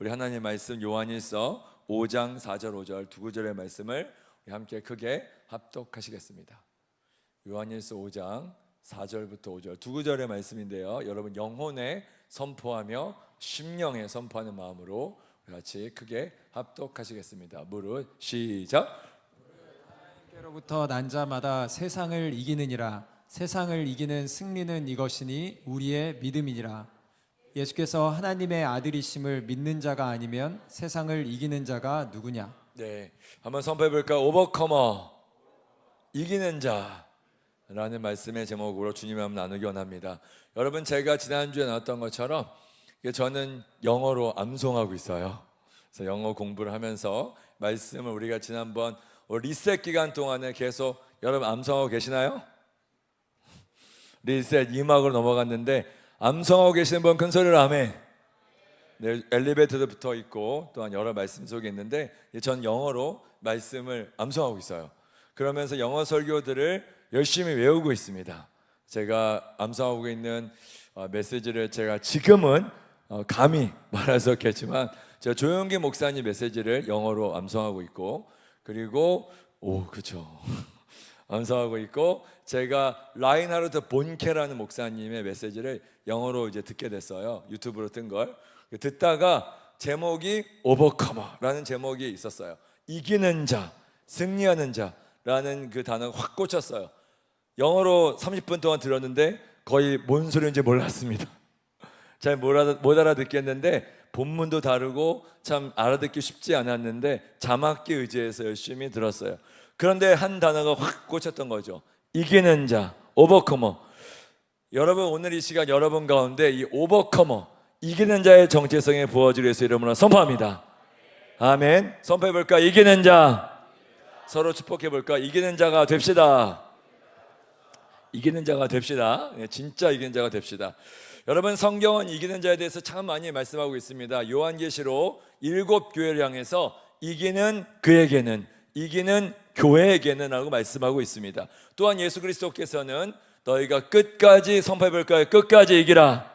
우리 하나님 말씀 요한일서 5장 4절 5절 두 구절의 말씀을 우리 함께 크게 합독하시겠습니다. 요한일서 5장 4절부터 5절 두 구절의 말씀인데요, 여러분 영혼에 선포하며 심령에 선포하는 마음으로 같이 크게 합독하시겠습니다. 무릇 시작. 하나님께로부터 난 자마다 세상을 이기느니라. 세상을 이기는 승리는 이것이니 우리의 믿음이니라. 예수께서 하나님의 아들이심을 믿는 자가 아니면 세상을 이기는 자가 누구냐? 네, 한번 선포해 볼까요? 오버커머, 이기는 자라는 말씀의 제목으로 주님의 마음 나누기 원합니다. 여러분, 제가 지난주에 나왔던 것처럼 저는 영어로 암송하고 있어요. 그래서 영어 공부를 하면서 말씀을 우리가 지난번 리셋 기간 동안에 계속 여러분 암송하고 계시나요? 리셋 2막으로 넘어갔는데 암송하고 계시는 분 큰 소리로 아멘. 네, 엘리베이터도 붙어 있고 또한 여러 말씀 속에 있는데 전 영어로 말씀을 암송하고 있어요. 그러면서 영어 설교들을 열심히 외우고 있습니다. 제가 암송하고 있는 메시지를 제가 지금은 감히 말할 수 없겠지만 제가 조용기 목사님 메시지를 영어로 암송하고 있고, 그리고 그렇죠. 암송하고 있고, 제가 라인하르트 본케라는 목사님의 메시지를 영어로 이제 듣게 됐어요. 유튜브로 뜬 걸 듣다가 제목이 오버커머라는 제목이 있었어요. 이기는 자, 승리하는 자라는 그 단어가 확 꽂혔어요. 영어로 30분 동안 들었는데 거의 뭔 소리인지 몰랐습니다. 잘 못 알아듣겠는데 본문도 다르고 참 알아듣기 쉽지 않았는데 자막기 의지해서 열심히 들었어요. 그런데 한 단어가 확 꽂혔던 거죠. 이기는 자, 오버커머. 여러분, 오늘 이 시간 여러분 가운데 이 오버커머, 이기는 자의 정체성에 부어지려 해서 이름으로 선포합니다. 아멘. 선포해 볼까? 이기는 자. 서로 축복해 볼까? 이기는 자가 됩시다. 이기는 자가 됩시다. 진짜 이기는 자가 됩시다. 여러분, 성경은 이기는 자에 대해서 참 많이 말씀하고 있습니다. 요한계시록 7교회를 향해서 이기는 그에게는, 이기는 교회에게는 라고 말씀하고 있습니다. 또한 예수 그리스도께서는 너희가 끝까지 선포해 볼까요? 끝까지 이기라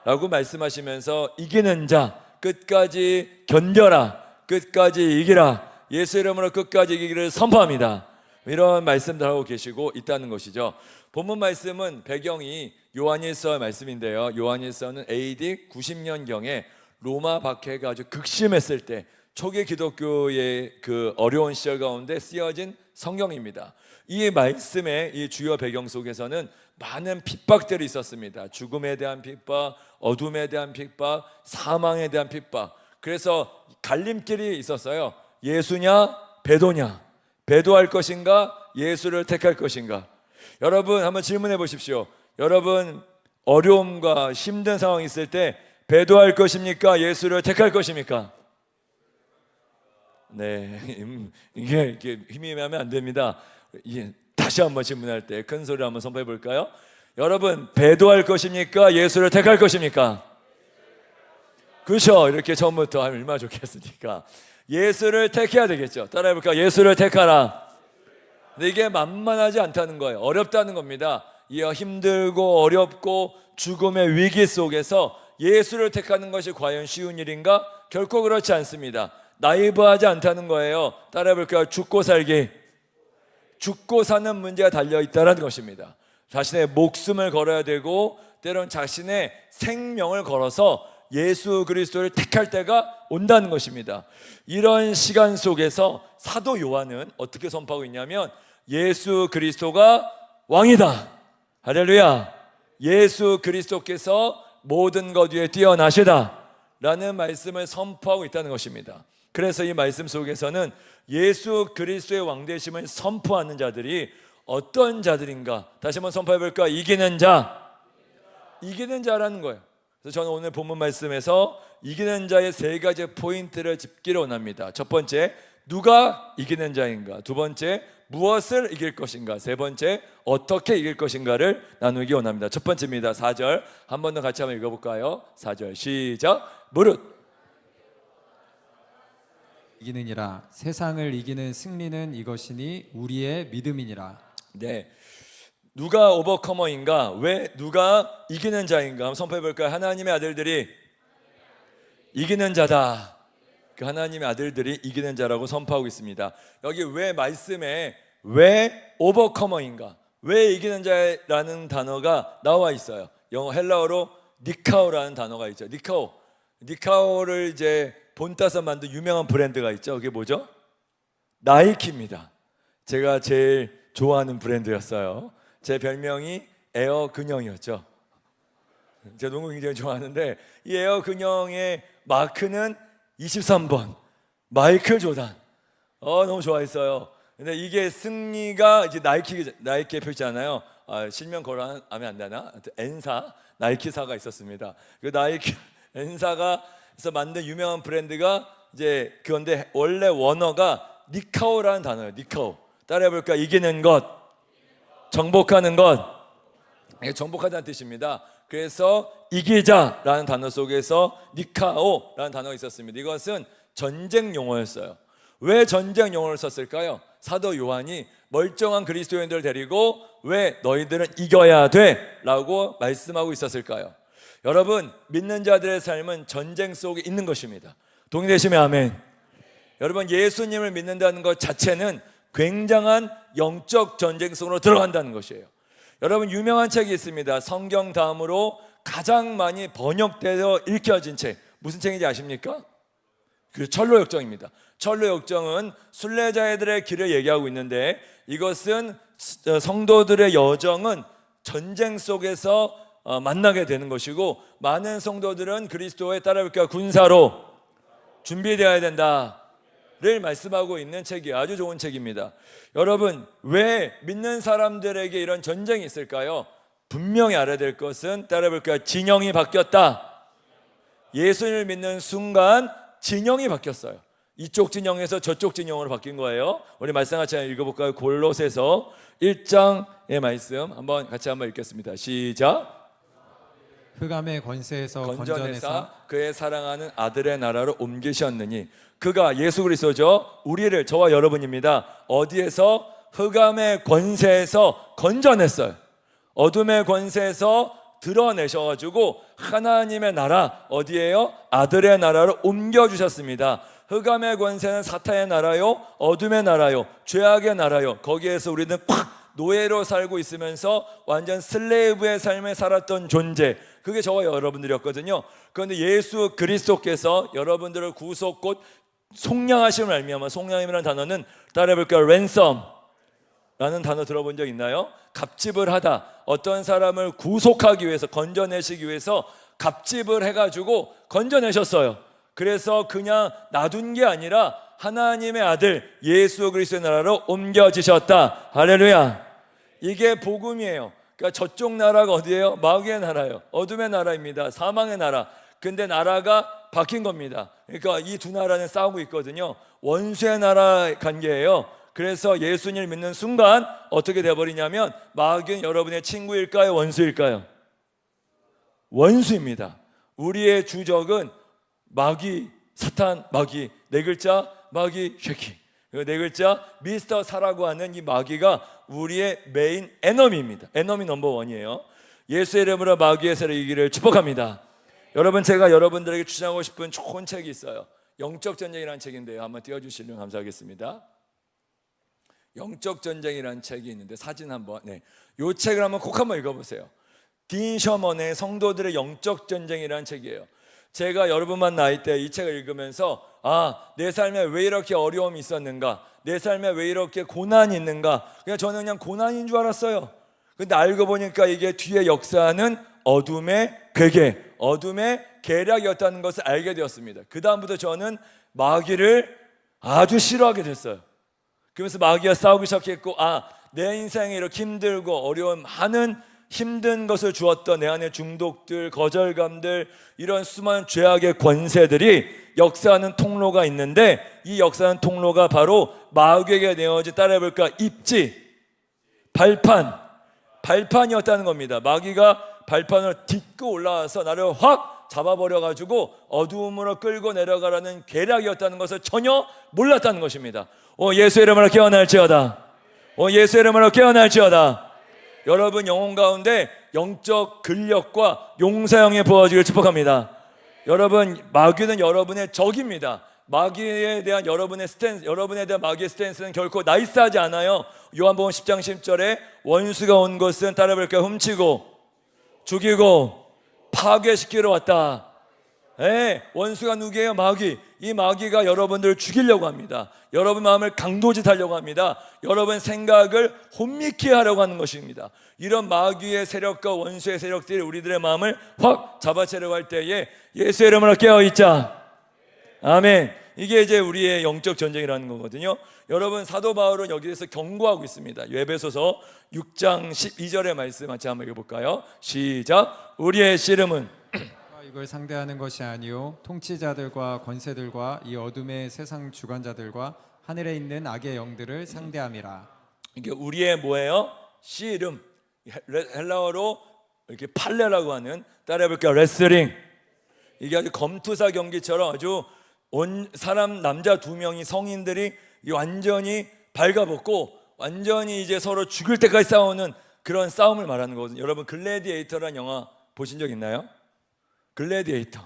라고 말씀하시면서 이기는 자, 끝까지 견뎌라, 끝까지 이기라, 예수 이름으로 끝까지 이기기를 선포합니다. 이런 말씀들 하고 계시고 있다는 것이죠. 본문 말씀은 배경이 요한일서 말씀인데요, 요한일서는 AD 90년경에 로마 박해가 아주 극심했을 때 초기 기독교의 그 어려운 시절 가운데 쓰여진 성경입니다. 이 말씀의 이 주요 배경 속에서는 많은 핍박들이 있었습니다. 죽음에 대한 핍박, 어둠에 대한 핍박, 사망에 대한 핍박. 그래서 갈림길이 있었어요. 예수냐 배도냐, 배도할 것인가 예수를 택할 것인가. 여러분 한번 질문해 보십시오. 여러분, 어려움과 힘든 상황이 있을 때 배도할 것입니까? 예수를 택할 것입니까? 네, 이게 힘이 하면 안 됩니다. 다시 한번 질문할 때 큰 소리로 한번 선포해 볼까요? 여러분, 배도할 것입니까? 예수를 택할 것입니까? 그렇죠. 이렇게 처음부터 하면 얼마나 좋겠습니까? 예수를 택해야 되겠죠. 따라해 볼까요? 예수를 택하라. 근데 이게 만만하지 않다는 거예요. 어렵다는 겁니다. 이 힘들고 어렵고 죽음의 위기 속에서 예수를 택하는 것이 과연 쉬운 일인가? 결코 그렇지 않습니다. 나이브하지 않다는 거예요. 따라해 볼까요? 죽고 살기, 죽고 사는 문제가 달려있다는 것입니다. 자신의 목숨을 걸어야 되고 때론 자신의 생명을 걸어서 예수 그리스도를 택할 때가 온다는 것입니다. 이런 시간 속에서 사도 요한은 어떻게 선포하고 있냐면 예수 그리스도가 왕이다. 할렐루야. 예수 그리스도께서 모든 것 위에 뛰어나시다 라는 말씀을 선포하고 있다는 것입니다. 그래서 이 말씀 속에서는 예수 그리스도의 왕되심을 선포하는 자들이 어떤 자들인가 다시 한번 선포해 볼까? 이기는 자, 이기는 자라는 거예요. 그래서 저는 오늘 본문 말씀에서 이기는 자의 세 가지 포인트를 짚기를 원합니다. 첫 번째, 누가 이기는 자인가? 두 번째, 무엇을 이길 것인가? 세 번째, 어떻게 이길 것인가를 나누기 원합니다. 첫 번째입니다. 4절 한 번 더 같이 한번 읽어볼까요? 4절 시작. 무릇 이기느니라. 세상을 이기는 승리는 이것이니 우리의 믿음이니라. 네, 누가 오버커머인가? 왜 누가 이기는 자인가? 한번 선포해 볼까요? 하나님의 아들들이 이기는 자다. 그 하나님의 아들들이 이기는 자라고 선포하고 있습니다. 여기 왜 말씀에 왜 오버커머인가, 왜 이기는 자라는 단어가 나와 있어요. 영어 헬라어로 니카오라는 단어가 있죠. 니카오를 이제 본따서 만든 유명한 브랜드가 있죠. 그게 뭐죠? 나이키입니다. 제가 제일 좋아하는 브랜드였어요. 제 별명이 에어 근영이었죠. 제가 농구 굉장히 좋아하는데 이 에어 근영의 마크는 23번 마이클 조단. 너무 좋아했어요. 근데 이게 승리가 이제 나이키의 표시잖아요. 실명 거론하면 안 되나? N사, 나이키사가 있었습니다. 그 나이키 N사가에서 만든 유명한 브랜드가 이제 그런데 원래 원어가 니카오라는 단어예요. 니카오. 따라해볼까? 이기는 것, 정복하는 것. 이게 정복하다는 뜻입니다. 그래서 이기자라는 단어 속에서 니카오라는 단어가 있었습니다. 이것은 전쟁 용어였어요. 왜 전쟁 용어를 썼을까요? 사도 요한이 멀쩡한 그리스도인들을 데리고 왜 너희들은 이겨야 돼? 라고 말씀하고 있었을까요? 여러분, 믿는 자들의 삶은 전쟁 속에 있는 것입니다. 동의되시면 아멘. 여러분, 예수님을 믿는다는 것 자체는 굉장한 영적 전쟁 속으로 들어간다는 것이에요. 여러분, 유명한 책이 있습니다. 성경 다음으로 가장 많이 번역되어 읽혀진 책, 무슨 책인지 아십니까? 그 철로역정입니다. 철로역정은 순례자들의 길을 얘기하고 있는데, 이것은 성도들의 여정은 전쟁 속에서 만나게 되는 것이고, 많은 성도들은 그리스도에 따라올까 군사로 준비되어야 된다를 말씀하고 있는 책이에요. 아주 좋은 책입니다. 여러분, 왜 믿는 사람들에게 이런 전쟁이 있을까요? 분명히 알아야 될 것은 따라볼까요? 진영이 바뀌었다. 예수님을 믿는 순간 진영이 바뀌었어요. 이쪽 진영에서 저쪽 진영으로 바뀐 거예요. 우리 말씀 같이 읽어볼까요? 골로새서 1장의 말씀 같이 한번 읽겠습니다. 시작. 흑암의 권세에서 건져내사 건져내사 그의 사랑하는 아들의 나라로 옮기셨느니, 그가 예수 그리스도죠. 우리를, 저와 여러분입니다. 어디에서? 흑암의 권세에서 건져냈어요. 어둠의 권세에서 드러내셔가지고 하나님의 나라, 어디에요? 아들의 나라로 옮겨주셨습니다. 흑암의 권세는 사탄의 나라요, 어둠의 나라요, 죄악의 나라요. 거기에서 우리는 팍 노예로 살고 있으면서 완전 슬레이브의 삶을 살았던 존재, 그게 저와 여러분들이었거든요. 그런데 예수 그리스도께서 여러분들을 구속 곧 속량하심을 알미하면, 속량이라는 단어는 따라해볼까요? 랜섬라는 단어 들어본 적 있나요? 갑집을 하다, 어떤 사람을 구속하기 위해서, 건져내시기 위해서 갑집을 해가지고 건져내셨어요. 그래서 그냥 놔둔 게 아니라 하나님의 아들 예수 그리스도의 나라로 옮겨지셨다. 할렐루야. 이게 복음이에요. 그러니까 저쪽 나라가 어디예요? 마귀의 나라예요. 어둠의 나라입니다. 사망의 나라. 근데 나라가 바뀐 겁니다. 그러니까 이 두 나라는 싸우고 있거든요. 원수의 나라 관계예요. 그래서 예수님을 믿는 순간 어떻게 돼버리냐면, 마귀는 여러분의 친구일까요? 원수일까요? 원수입니다. 우리의 주적은 마귀, 사탄, 마귀, 네 글자 마귀 쉐키, 네 글자 미스터 사라고 하는 이 마귀가 우리의 메인 에너미입니다. 에너미 넘버 원이에요. 예수의 이름으로 마귀의 세를 이기를 축복합니다. 여러분, 제가 여러분들에게 추천하고 싶은 좋은 책이 있어요. 영적 전쟁이라는 책인데요. 한번 띄워주시면 감사하겠습니다. 영적 전쟁이라는 책이 있는데, 사진 한번, 이 책을 한번 꼭 한번 읽어보세요. 딘 셔먼의 성도들의 영적 전쟁이라는 책이에요. 제가 여러분만 나이 때 이 책을 읽으면서, 내 삶에 왜 이렇게 어려움이 있었는가, 내 삶에 왜 이렇게 고난이 있는가, 저는 그냥 고난인 줄 알았어요. 근데 알고 보니까 이게 뒤에 역사는 어둠의 괴계, 어둠의 계략이었다는 것을 알게 되었습니다. 그 다음부터 저는 마귀를 아주 싫어하게 됐어요. 그러면서 마귀와 싸우기 시작했고, 내 인생에 이렇게 힘들고 어려운 많은 힘든 것을 주었던 내 안의 중독들, 거절감들, 이런 수많은 죄악의 권세들이 역사하는 통로가 있는데, 이 역사하는 통로가 바로 마귀에게 내어진, 따라해볼까, 입지, 발판이었다는 겁니다. 마귀가 발판을 딛고 올라와서 나를 확 잡아버려가지고 어두움으로 끌고 내려가라는 계략이었다는 것을 전혀 몰랐다는 것입니다. 예수의 이름으로 깨어날지어다. 예수의 이름으로 깨어날지어다. 여러분 영혼 가운데 영적 근력과 용사형이 부어지길 축복합니다. 여러분, 마귀는 여러분의 적입니다. 마귀에 대한 여러분의 스탠스, 여러분에 대한 마귀의 스탠스는 결코 나이스하지 않아요. 요한복음 10장 10절에 원수가 온 것은 따라볼까 훔치고 죽이고 파괴시키러 왔다. 원수가 누구예요? 마귀. 이 마귀가 여러분들을 죽이려고 합니다. 여러분 마음을 강도짓하려고 합니다. 여러분 생각을 혼미케 하려고 하는 것입니다. 이런 마귀의 세력과 원수의 세력들이 우리들의 마음을 확 잡아채려고 할 때에 예수의 이름으로 깨어있자. 아멘. 이게 이제 우리의 영적 전쟁이라는 거거든요. 여러분, 사도 바울은 여기에서 경고하고 있습니다. 에베소서 6장 12절의 말씀 같이 한번 읽어볼까요? 시작. 우리의 씨름은 이걸 상대하는 것이 아니요 통치자들과 권세들과 이 어둠의 세상 주관자들과 하늘에 있는 악의 영들을 상대함이라. 이게 우리의 뭐예요? 씨름. 헬라어로 이렇게 팔레라고 하는, 따라해볼까요? 레슬링. 이게 아주 검투사 경기처럼 아주 온 사람 남자 두 명이 성인들이 완전히 발가벗고 완전히 이제 서로 죽을 때까지 싸우는 그런 싸움을 말하는 거거든요. 여러분, 글래디에이터라는 영화 보신 적 있나요? 글래디에이터.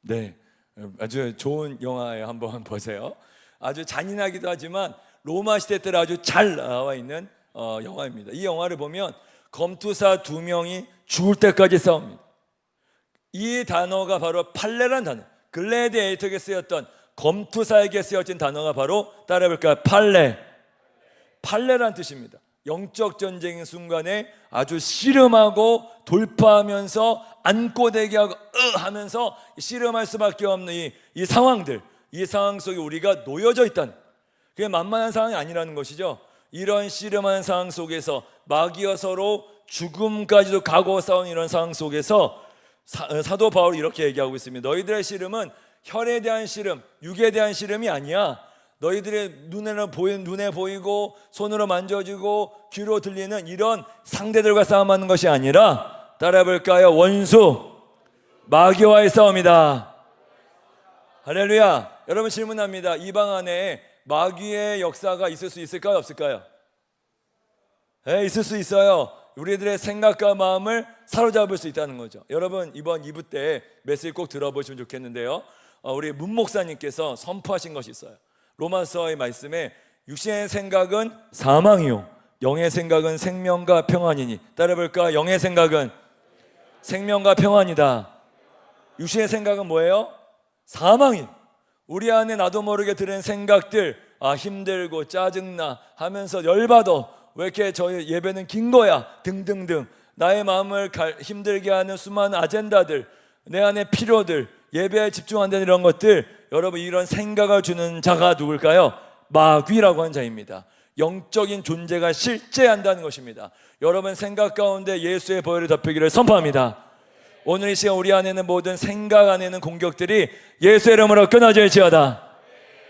네, 아주 좋은 영화예요. 한번 보세요. 아주 잔인하기도 하지만 로마 시대 때 아주 잘 나와 있는 영화입니다. 이 영화를 보면 검투사 두 명이 죽을 때까지 싸웁니다. 이 단어가 바로 팔레라는 단어, 글래디에이터에게 쓰였던, 검투사에게 쓰여진 단어가 바로 따라해볼까요? 팔레라는 뜻입니다. 영적 전쟁의 순간에 아주 씨름하고 돌파하면서 안고 대기하고 하면서 씨름할 수밖에 없는 이 상황들, 이 상황 속에 우리가 놓여져 있다는, 그게 만만한 상황이 아니라는 것이죠. 이런 씨름하는 상황 속에서 마귀와 서로 죽음까지도 가고 싸우는 이런 상황 속에서 사도 바울이 이렇게 얘기하고 있습니다. 너희들의 씨름은 혈에 대한 씨름, 육에 대한 씨름이 아니야. 너희들의 눈에 보이고 손으로 만져지고 귀로 들리는 이런 상대들과 싸움하는 것이 아니라, 따라해볼까요? 원수 마귀와의 싸움이다. 할렐루야. 여러분, 질문합니다. 이 방 안에 마귀의 역사가 있을 수 있을까요? 없을까요? 네, 있을 수 있어요. 우리들의 생각과 마음을 사로잡을 수 있다는 거죠. 여러분, 이번 2부 때 메시지 꼭 들어보시면 좋겠는데요, 우리 문 목사님께서 선포하신 것이 있어요. 로마서의 말씀에 육신의 생각은 사망이요 영의 생각은 생명과 평안이니, 따라해볼까? 영의 생각은 생명과 평안이다. 육신의 생각은 뭐예요? 사망이. 우리 안에 나도 모르게 드는 생각들, 힘들고 짜증나 하면서 열받아, 왜 이렇게 저희 예배는 긴 거야 등등등, 나의 마음을 힘들게 하는 수많은 아젠다들, 내 안의 필요들, 예배에 집중 안 되는 이런 것들, 여러분, 이런 생각을 주는 자가 누굴까요? 마귀라고 하는 자입니다. 영적인 존재가 실제한다는 것입니다. 여러분, 생각 가운데 예수의 보혈이 덮이기를 선포합니다. 오늘 이 시간 우리 안에는 모든 생각 안에는 공격들이 예수의 이름으로 끊어질지어다.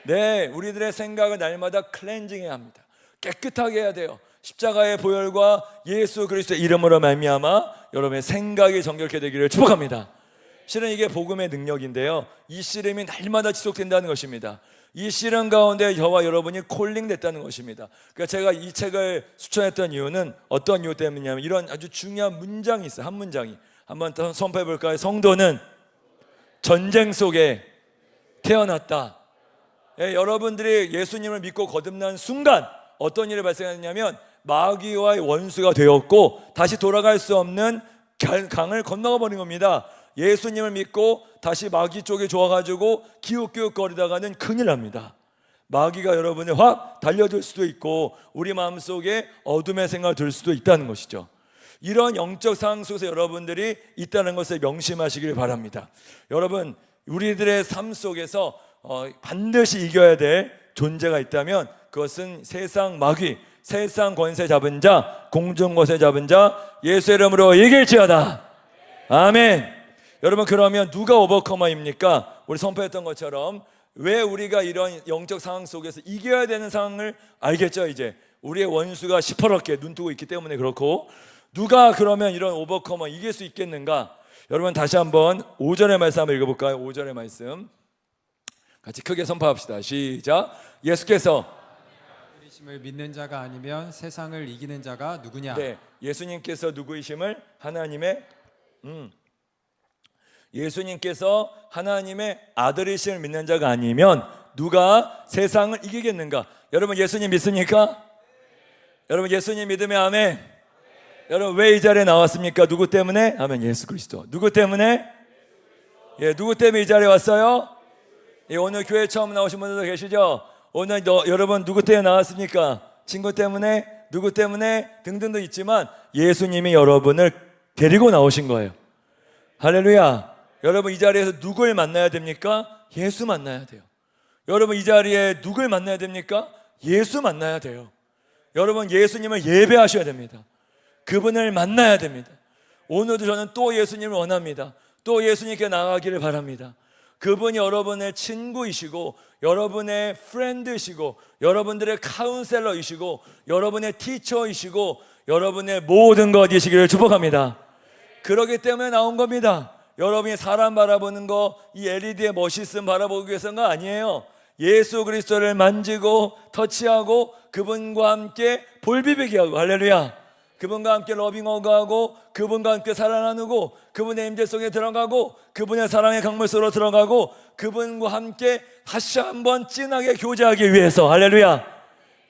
네, 우리들의 생각을 날마다 클렌징해야 합니다. 깨끗하게 해야 돼요. 십자가의 보혈과 예수 그리스도의 이름으로 말미암아 여러분의 생각이 정결케 되기를 축복합니다. 실은 이게 복음의 능력인데요, 이 씨름이 날마다 지속된다는 것입니다. 이 씨름 가운데 저와 여러분이 콜링됐다는 것입니다. 그러니까 제가 이 책을 추천했던 이유는 어떤 이유 때문이냐면, 이런 아주 중요한 문장이 있어요. 한 문장이 한번 선포해 볼까요? 성도는 전쟁 속에 태어났다. 여러분들이 예수님을 믿고 거듭난 순간 어떤 일이 발생했냐면, 마귀와의 원수가 되었고 다시 돌아갈 수 없는 강을 건너가 버린 겁니다. 예수님을 믿고 다시 마귀 쪽에 좋아가지고 기웃기웃거리다가는 큰일 납니다. 마귀가 여러분을 확 달려들 수도 있고 우리 마음속에 어둠의 생각을 들 수도 있다는 것이죠. 이런 영적 상황 속에서 여러분들이 있다는 것을 명심하시길 바랍니다. 여러분, 우리들의 삶 속에서 반드시 이겨야 될 존재가 있다면 그것은 세상 마귀, 세상 권세 잡은 자, 공중 권세 잡은 자 예수의 이름으로 이길지어다. 아멘. 여러분, 그러면 누가 오버커머입니까? 우리 선포했던 것처럼 왜 우리가 이런 영적 상황 속에서 이겨야 되는 상황을 알겠죠? 이제 우리의 원수가 시퍼렇게 눈뜨고 있기 때문에 그렇고, 누가 그러면 이런 오버커머 이길 수 있겠는가? 여러분, 다시 한번 5절의 말씀 한번 읽어볼까요? 5절의 말씀 같이 크게 선포합시다. 시작. 예수께서 하나님을 믿는 자가 아니면 세상을 이기는 자가 누구냐? 네, 예수님께서 누구이심을 하나님의 예수님께서 하나님의 아들이심을 믿는 자가 아니면 누가 세상을 이기겠는가? 여러분 예수님 믿습니까? 여러분 예수님 믿으면 아멘. 여러분 왜 이 자리에 나왔습니까? 누구 때문에? 아멘. 예수 그리스도. 누구 때문에? 예, 누구 때문에 이 자리에 왔어요? 예, 오늘 교회 처음 나오신 분들도 계시죠? 오늘 여러분 누구 때문에 나왔습니까? 친구 때문에? 누구 때문에? 등등도 있지만 예수님이 여러분을 데리고 나오신 거예요. 할렐루야. 여러분 이 자리에서 누굴 만나야 됩니까? 예수 만나야 돼요. 여러분 이 자리에 누굴 만나야 됩니까? 예수 만나야 돼요. 여러분 예수님을 예배하셔야 됩니다. 그분을 만나야 됩니다. 오늘도 저는 또 예수님을 원합니다. 또 예수님께 나가기를 바랍니다. 그분이 여러분의 친구이시고 여러분의 프렌드이시고 여러분들의 카운셀러이시고 여러분의 티처이시고 여러분의 모든 것이시기를 축복합니다. 그러기 때문에 나온 겁니다. 여러분이 사람 바라보는 거, 이 LED의 멋있음 바라보기 위해서가 아니에요. 예수 그리스도를 만지고 터치하고 그분과 함께 볼 비비기 하고, 할렐루야. 그분과 함께 러빙어가하고 그분과 함께 사랑 나누고 그분의 임재 속에 들어가고 그분의 사랑의 강물 속으로 들어가고 그분과 함께 다시 한번 진하게 교제하기 위해서, 할렐루야.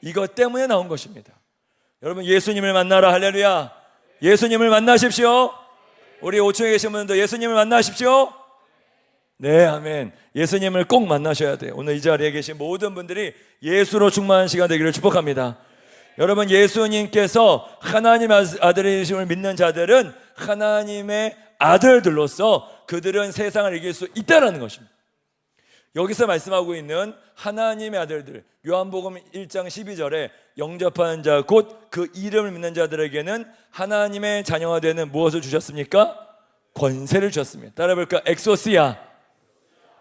이것 때문에 나온 것입니다. 여러분 예수님을 만나라, 할렐루야. 예수님을 만나십시오. 우리 5층에 계신 분들도 예수님을 만나십시오. 네, 아멘. 예수님을 꼭 만나셔야 돼요. 오늘 이 자리에 계신 모든 분들이 예수로 충만한 시간 되기를 축복합니다. 여러분 예수님께서 하나님 아들이심을 믿는 자들은 하나님의 아들들로서 그들은 세상을 이길 수 있다는 것입니다. 여기서 말씀하고 있는 하나님의 아들들, 요한복음 1장 12절에 영접하는 자 곧 그 이름을 믿는 자들에게는 하나님의 자녀가 되는 무엇을 주셨습니까? 권세를 주셨습니다. 따라 볼까? 엑소시아.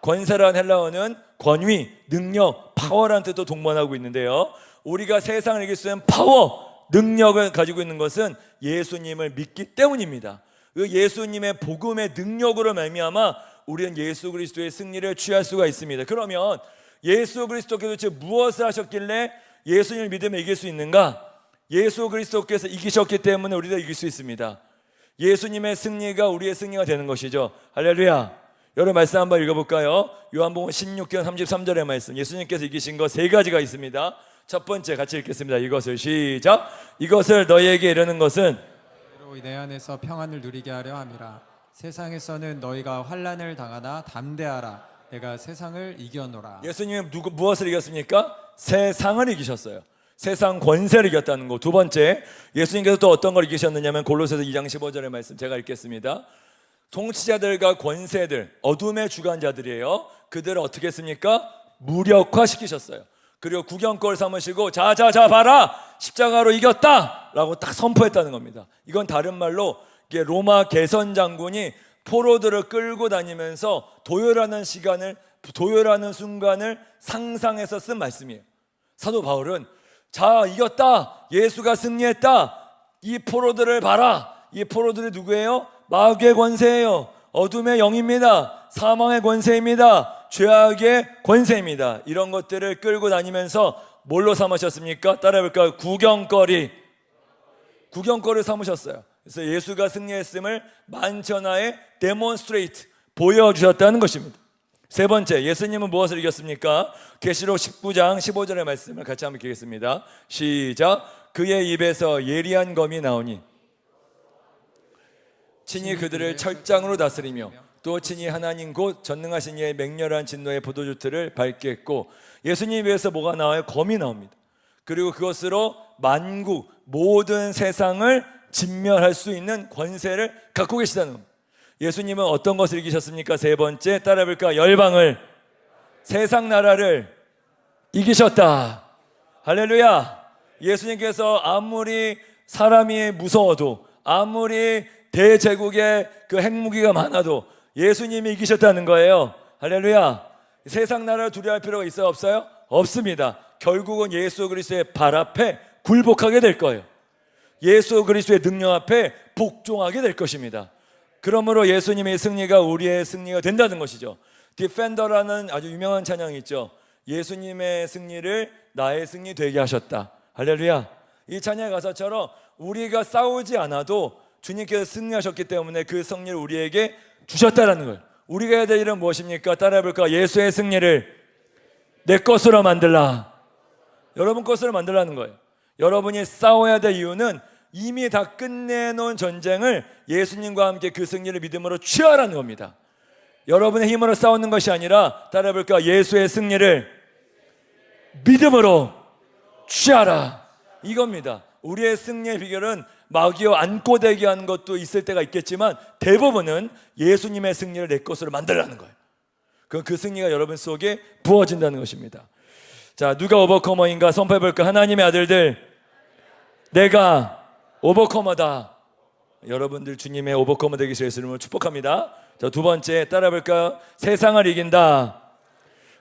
권세라는 헬라어는 권위, 능력, 파워라는 뜻도 동반하고 있는데요, 우리가 세상을 이길 수 있는 파워, 능력을 가지고 있는 것은 예수님을 믿기 때문입니다. 그 예수님의 복음의 능력으로 말미암아 우리는 예수 그리스도의 승리를 취할 수가 있습니다. 그러면 예수 그리스도께서 도대체 무엇을 하셨길래 예수님을 믿으면 이길 수 있는가? 예수 그리스도께서 이기셨기 때문에 우리도 이길 수 있습니다. 예수님의 승리가 우리의 승리가 되는 것이죠. 할렐루야. 여러분 말씀 한번 읽어볼까요? 요한복음 16장 33절의 말씀, 예수님께서 이기신 것 세 가지가 있습니다. 첫 번째 같이 읽겠습니다. 이것을 시작. 이것을 너희에게 이르는 것은 내 안에서 평안을 누리게 하려 함이라. 세상에서는 너희가 환난을 당하나 담대하라. 내가 세상을 이겨노라. 예수님은 무엇을 이겼습니까? 세상을 이기셨어요. 세상 권세를 이겼다는 거. 두 번째, 예수님께서 또 어떤 걸 이기셨느냐면 골로새서 2장 15절의 말씀 제가 읽겠습니다. 통치자들과 권세들, 어둠의 주관자들이에요. 그들을 어떻게 했습니까? 무력화시키셨어요. 그리고 구경거를 삼으시고 자자자 봐라, 십자가로 이겼다 라고 딱 선포했다는 겁니다. 이건 다른 말로 이게 로마 개선 장군이 포로들을 끌고 다니면서 도열하는 순간을 상상해서 쓴 말씀이에요. 사도 바울은 자 이겼다, 예수가 승리했다, 이 포로들을 봐라. 이 포로들이 누구예요? 마귀의 권세예요. 어둠의 영입니다. 사망의 권세입니다. 죄악의 권세입니다. 이런 것들을 끌고 다니면서 뭘로 삼으셨습니까? 따라해볼까요? 구경거리를 삼으셨어요. 그래서 예수가 승리했음을 만천하에 데몬스트레이트, 보여주셨다는 것입니다. 세 번째, 예수님은 무엇을 이겼습니까? 계시록 19장 15절의 말씀을 같이 한번 읽겠습니다. 시작. 그의 입에서 예리한 검이 나오니 친히 그들을 철장으로 다스리며 또 친히 하나님 곧 전능하신 이의 맹렬한 진노의 포도주틀을 밟겠고, 예수님 입에서 뭐가 나와요? 검이 나옵니다. 그리고 그것으로 만국 모든 세상을 진멸할 수 있는 권세를 갖고 계시다는 겁니다. 예수님은 어떤 것을 이기셨습니까? 세 번째, 따라해볼까? 열방을, 세상 나라를 이기셨다. 할렐루야. 예수님께서 아무리 사람이 무서워도, 아무리 대제국의 그 핵무기가 많아도 예수님이 이기셨다는 거예요. 할렐루야. 세상 나라를 두려워할 필요가 있어요? 없어요? 없습니다. 결국은 예수 그리스도의 발 앞에 굴복하게 될 거예요. 예수 그리스도의 능력 앞에 복종하게 될 것입니다. 그러므로 예수님의 승리가 우리의 승리가 된다는 것이죠. 디펜더라는 아주 유명한 찬양이 있죠. 예수님의 승리를 나의 승리 되게 하셨다. 할렐루야. 이 찬양의 가사처럼 우리가 싸우지 않아도 주님께서 승리하셨기 때문에 그 승리를 우리에게 주셨다라는 거예요. 우리가 해야 될 일은 무엇입니까? 따라해볼까? 예수의 승리를 내 것으로 만들라. 여러분 것으로 만들라는 거예요. 여러분이 싸워야 될 이유는 이미 다 끝내놓은 전쟁을 예수님과 함께 그 승리를 믿음으로 취하라는 겁니다. 여러분의 힘으로 싸우는 것이 아니라 따라해볼까? 예수의 승리를 믿음으로 취하라. 이겁니다. 우리의 승리의 비결은 마귀와 안고대기 하는 것도 있을 때가 있겠지만 대부분은 예수님의 승리를 내 것으로 만들라는 거예요. 그 승리가 여러분 속에 부어진다는 것입니다. 자, 누가 오버커머인가 선포해볼까? 하나님의 아들들, 내가 오버커머다. 여러분들 주님의 오버커머 되기 위해서 이름으로 축복합니다. 자, 두 번째 따라해볼까요? 세상을 이긴다.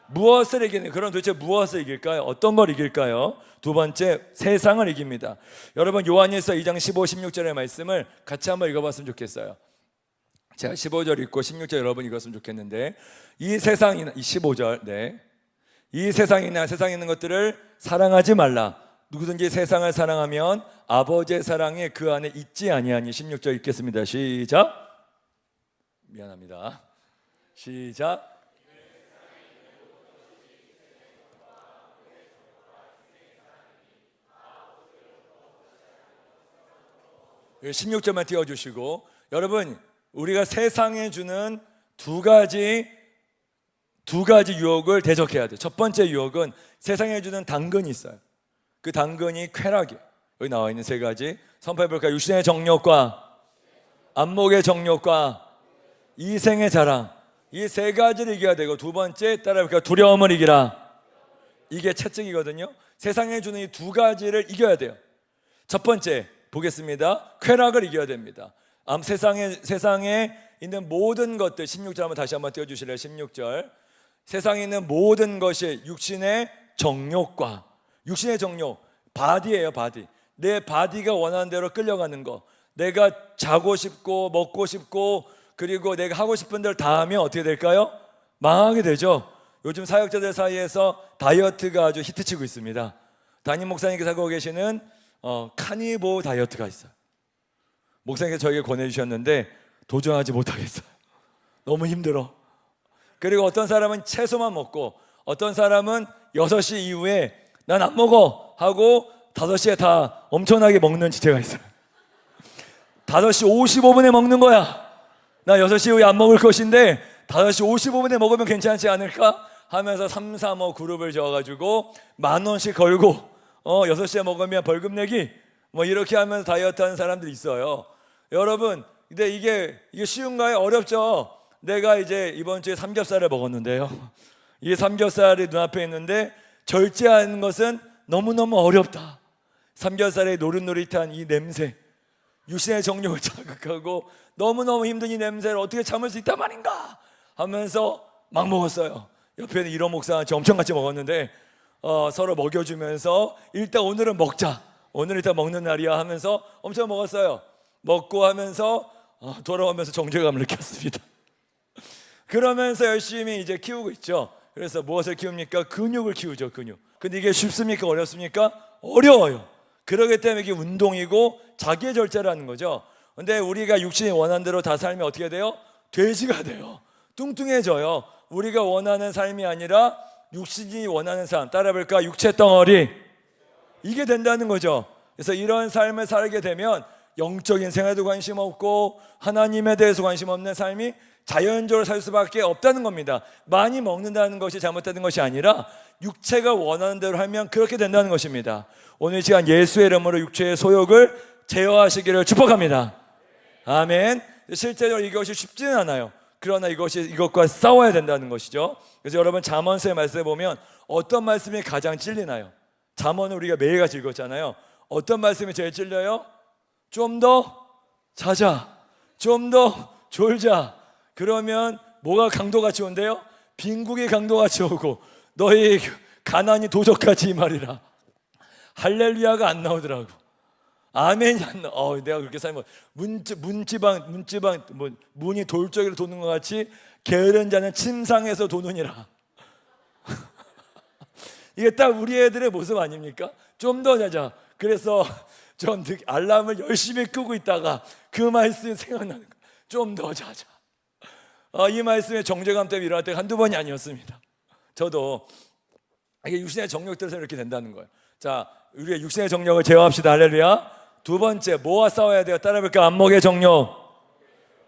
무엇을 이기는? 그럼 도대체 무엇을 이길까요? 어떤 걸 이길까요? 두 번째, 세상을 이깁니다. 여러분 요한일서 2장 15, 16절의 말씀을 같이 한번 읽어봤으면 좋겠어요. 제가 15절 읽고 16절 여러분 읽었으면 좋겠는데, 이 세상이나 이 15절, 네, 이 세상이나 세상에 있는 것들을 사랑하지 말라. 누구든지 세상을 사랑하면 아버지의 사랑이 그 안에 있지 아니하니. 16절 읽겠습니다. 시작. 미안합니다. 시작. 16절만 띄워주시고, 여러분 우리가 세상에 주는 두 가지 유혹을 대적해야 돼요. 첫 번째 유혹은 세상에 주는 당근이 있어요. 그 당근이 쾌락이에요. 여기 나와 있는 세 가지 선포해볼까요? 육신의 정욕과 안목의 정욕과 이생의 자랑, 이 세 가지를 이겨야 되고, 두 번째 따라해볼까요? 두려움을 이기라. 이게 채찍이거든요. 세상에 주는 이 두 가지를 이겨야 돼요. 첫 번째 보겠습니다. 쾌락을 이겨야 됩니다. 세상에 있는 모든 것들, 16절 한번 다시 한번 띄워주실래요? 16절. 세상에 있는 모든 것이 육신의 정욕과, 육신의 정욕, 바디예요. 바디. 내 바디가 원하는 대로 끌려가는 거, 내가 자고 싶고 먹고 싶고 그리고 내가 하고 싶은 대로 다 하면 어떻게 될까요? 망하게 되죠. 요즘 사역자들 사이에서 다이어트가 아주 히트치고 있습니다. 담임 목사님께서 하고 계시는 카니보 다이어트가 있어요. 목사님께서 저에게 권해주셨는데 도전하지 못하겠어요. 너무 힘들어. 그리고 어떤 사람은 채소만 먹고, 어떤 사람은 6시 이후에 난 안 먹어 하고 5시에 다 엄청나게 먹는 지체가 있어요. 5시 55분에 먹는 거야. 나 6시 이후에 안 먹을 것인데 5시 55분에 먹으면 괜찮지 않을까 하면서 3, 3, 5 그룹을 지어가지고 10,000원씩 걸고 6시에 먹으면 벌금 내기 뭐 이렇게 하면서 다이어트 하는 사람들이 있어요. 여러분, 근데 이게 쉬운가요? 어렵죠. 내가 이제 이번 주에 삼겹살을 먹었는데요, 이 삼겹살이 눈앞에 있는데 절제하는 것은 너무너무 어렵다. 삼겹살의 노릇노릇한 이 냄새, 육신의 정욕을 자극하고 너무너무 힘든 이 냄새를 어떻게 참을 수 있단 말인가 하면서 막 먹었어요. 옆에는 이런 목사가 엄청 같이 먹었는데 서로 먹여주면서 일단 오늘은 먹자, 오늘 일단 먹는 날이야 하면서 엄청 먹었어요. 먹고 하면서 돌아오면서 정죄감을 느꼈습니다. 그러면서 열심히 이제 키우고 있죠. 그래서 무엇을 키웁니까? 근육을 키우죠. 근육. 근데 이게 쉽습니까? 어렵습니까? 어려워요. 그러기 때문에 이게 운동이고 자기의 절제라는 거죠. 근데 우리가 육신이 원하는 대로 다 살면 어떻게 돼요? 돼지가 돼요. 뚱뚱해져요. 우리가 원하는 삶이 아니라 육신이 원하는 삶, 따라해볼까? 육체 덩어리, 이게 된다는 거죠. 그래서 이런 삶을 살게 되면 영적인 생활에도 관심 없고 하나님에 대해서 관심 없는 삶이 자연적으로 살 수밖에 없다는 겁니다. 많이 먹는다는 것이 잘못되는 것이 아니라 육체가 원하는 대로 하면 그렇게 된다는 것입니다. 오늘 이 시간 예수의 이름으로 육체의 소욕을 제어하시기를 축복합니다. 아멘. 실제로 이것이 쉽지는 않아요. 그러나 이것과 싸워야 된다는 것이죠. 그래서 여러분 잠언서의 말씀에 보면 어떤 말씀이 가장 찔리나요? 잠언을 우리가 매일같이 읽었잖아요. 어떤 말씀이 제일 찔려요? 좀 더 자자, 좀 더 졸자. 그러면 뭐가 강도같이 온대요? 빈국이 강도같이 오고 너희 가난이 도적같이 이 말이라. 할렐루야가 안 나오더라고. 아멘이 안 나와. 내가 그렇게 살면 문지방 문이 돌적이로 도는 것 같이 게으른 자는 침상에서 도느니라. 이게 딱 우리 애들의 모습 아닙니까? 좀 더 자자. 그래서 좀 알람을 열심히 끄고 있다가 그 말씀이 생각나는 거야. 좀 더 자자. 이 말씀의 정죄감 때문에 일어날 때가 한두 번이 아니었습니다. 저도 이게 육신의 정욕들에서 이렇게 된다는 거예요. 자, 우리의 육신의 정욕을 제어합시다. 할렐루야. 두 번째, 뭐와 싸워야 돼요? 따라해볼까요? 안목의 정욕.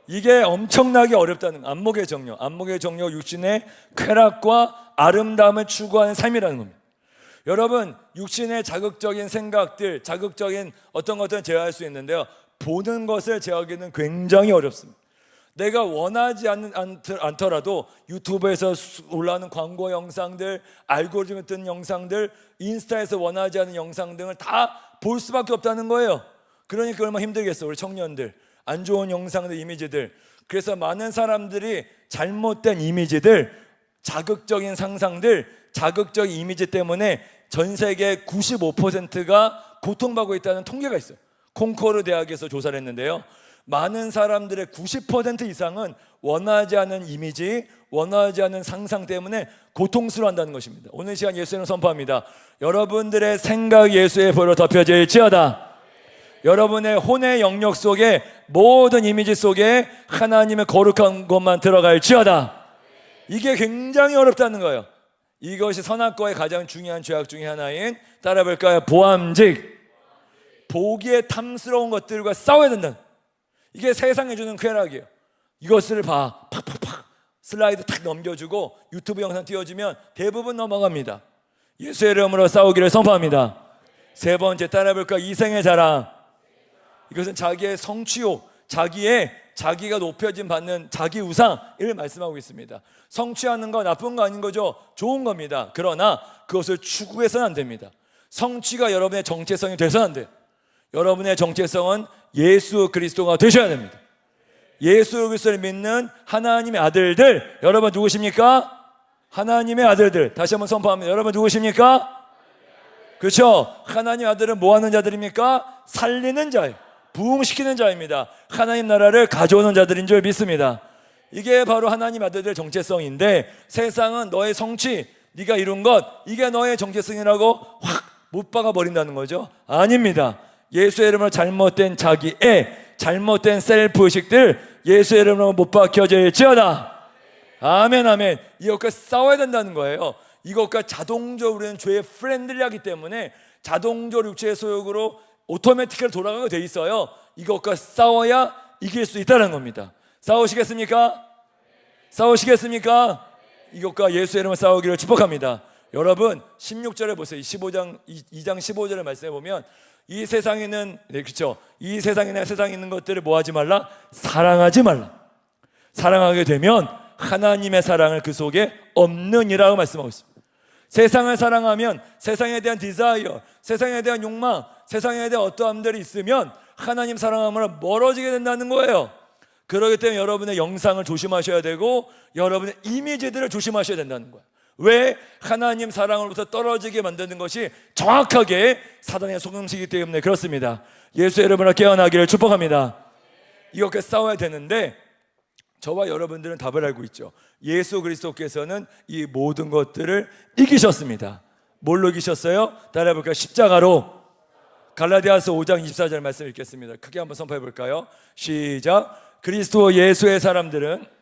이게 엄청나게 어렵다는 거예요. 안목의 정욕. 안목의 정욕, 육신의 쾌락과 아름다움을 추구하는 삶이라는 겁니다. 여러분, 육신의 자극적인 생각들, 자극적인 어떤 것들은 제어할 수 있는데요, 보는 것을 제어하기는 굉장히 어렵습니다. 내가 원하지 않더라도 유튜브에서 올라오는 광고 영상들, 알고리즘에 뜨는 영상들, 인스타에서 원하지 않은 영상 등을 다 볼 수밖에 없다는 거예요. 그러니까 얼마나 힘들겠어, 우리 청년들. 안 좋은 영상들, 이미지들. 그래서 많은 사람들이 잘못된 이미지들, 자극적인 상상들, 자극적인 이미지 때문에 전 세계 95%가 고통받고 있다는 통계가 있어요. 콩코르 대학에서 조사를 했는데요, 많은 사람들의 90% 이상은 원하지 않은 이미지, 원하지 않은 상상 때문에 고통스러워한다는 것입니다. 오늘 시간 예수님을 선포합니다. 여러분들의 생각 예수의 보혈로 덮여질지어다. 여러분의 혼의 영역 속에 모든 이미지 속에 하나님의 거룩한 것만 들어갈지어다. 이게 굉장히 어렵다는 거예요. 이것이 선악과의 가장 중요한 죄악 중에 하나인, 따라해볼까요? 보암직. 보기에 탐스러운 것들과 싸워야 된다. 이게 세상에 주는 쾌락이에요. 이것을 봐, 팍팍팍 슬라이드 탁 넘겨주고 유튜브 영상 띄워주면 대부분 넘어갑니다. 예수의 이름으로 싸우기를 선포합니다. 세 번째, 따라해볼까요? 이생의 자랑. 이것은 자기의 성취욕, 자기가 높여짐 받는 자기 우상을 말씀하고 있습니다. 성취하는 거 나쁜 거 아닌 거죠. 좋은 겁니다. 그러나 그것을 추구해서는 안 됩니다. 성취가 여러분의 정체성이 돼서는 안 돼요. 여러분의 정체성은 예수 그리스도가 되셔야 됩니다. 예수 그리스도를 믿는 하나님의 아들들, 여러분 누구십니까? 하나님의 아들들. 다시 한번 선포합니다. 여러분 누구십니까? 그렇죠? 하나님의 아들은 뭐 하는 자들입니까? 살리는 자예요. 부흥시키는 자입니다. 하나님 나라를 가져오는 자들인 줄 믿습니다. 이게 바로 하나님 아들들의 정체성인데, 세상은 너의 성취, 네가 이룬 것, 이게 너의 정체성이라고 확 못 박아버린다는 거죠. 아닙니다. 예수의 이름으로 잘못된 자기애, 잘못된 셀프 의식들 예수의 이름으로 못 박혀질지어다. 아멘, 아멘. 이것과 싸워야 된다는 거예요. 이것과 자동적으로 우리는 죄에 프렌들리하기 때문에 자동적으로 육체의 소욕으로 오토매틱하게 돌아가게 돼 있어요. 이것과 싸워야 이길 수 있다는 겁니다. 싸우시겠습니까? 싸우시겠습니까? 이것과 예수의 이름으로 싸우기를 축복합니다. 여러분 16절에 보세요. 2장 15절의 말씀에 보면 이 세상에는, 네, 그렇죠? 이 세상에 세상에 있는 것들을 뭐 하지 말라? 사랑하지 말라. 사랑하게 되면 하나님의 사랑을 그 속에 없느니라고 말씀하고 있습니다. 세상을 사랑하면 세상에 대한 디자이어, 세상에 대한 욕망, 세상에 대한 어떠함들이 있으면 하나님 사랑함으로 멀어지게 된다는 거예요. 그렇기 때문에 여러분의 영상을 조심하셔야 되고 여러분의 이미지들을 조심하셔야 된다는 거예요. 왜? 하나님 사랑으로부터 떨어지게 만드는 것이 정확하게 사단의 속임수이기 때문에 그렇습니다. 예수의 이름으로 깨어나기를 축복합니다. 이렇게 싸워야 되는데 저와 여러분들은 답을 알고 있죠. 예수 그리스도께서는 이 모든 것들을 이기셨습니다. 뭘로 이기셨어요? 따라해볼까요? 십자가로. 갈라디아서 5장 24절 말씀 읽겠습니다. 크게 한번 선포해 볼까요? 시작. 그리스도 예수의 사람들은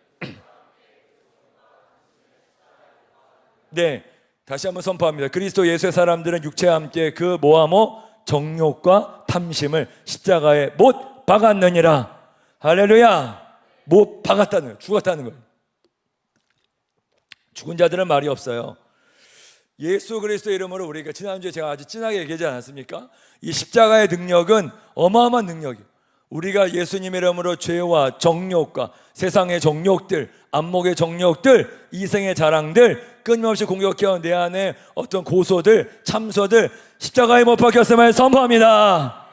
네, 다시 한번 선포합니다. 그리스도 예수의 사람들은 육체와 함께 그 모함호 정욕과 탐심을 십자가에 못 박았느니라. 할렐루야. 못 박았다는 거예요. 죽었다는 거예요. 죽은 자들은 말이 없어요. 예수 그리스도의 이름으로 우리가 지난주에 제가 아주 진하게 얘기하지 않았습니까? 이 십자가의 능력은 어마어마한 능력이에요. 우리가 예수님의 이름으로 죄와 정욕과 세상의 정욕들, 안목의 정욕들, 이생의 자랑들 끊임없이 공격해온 내 안에 어떤 고소들, 참소들 십자가에 못 박혔음을 선포합니다.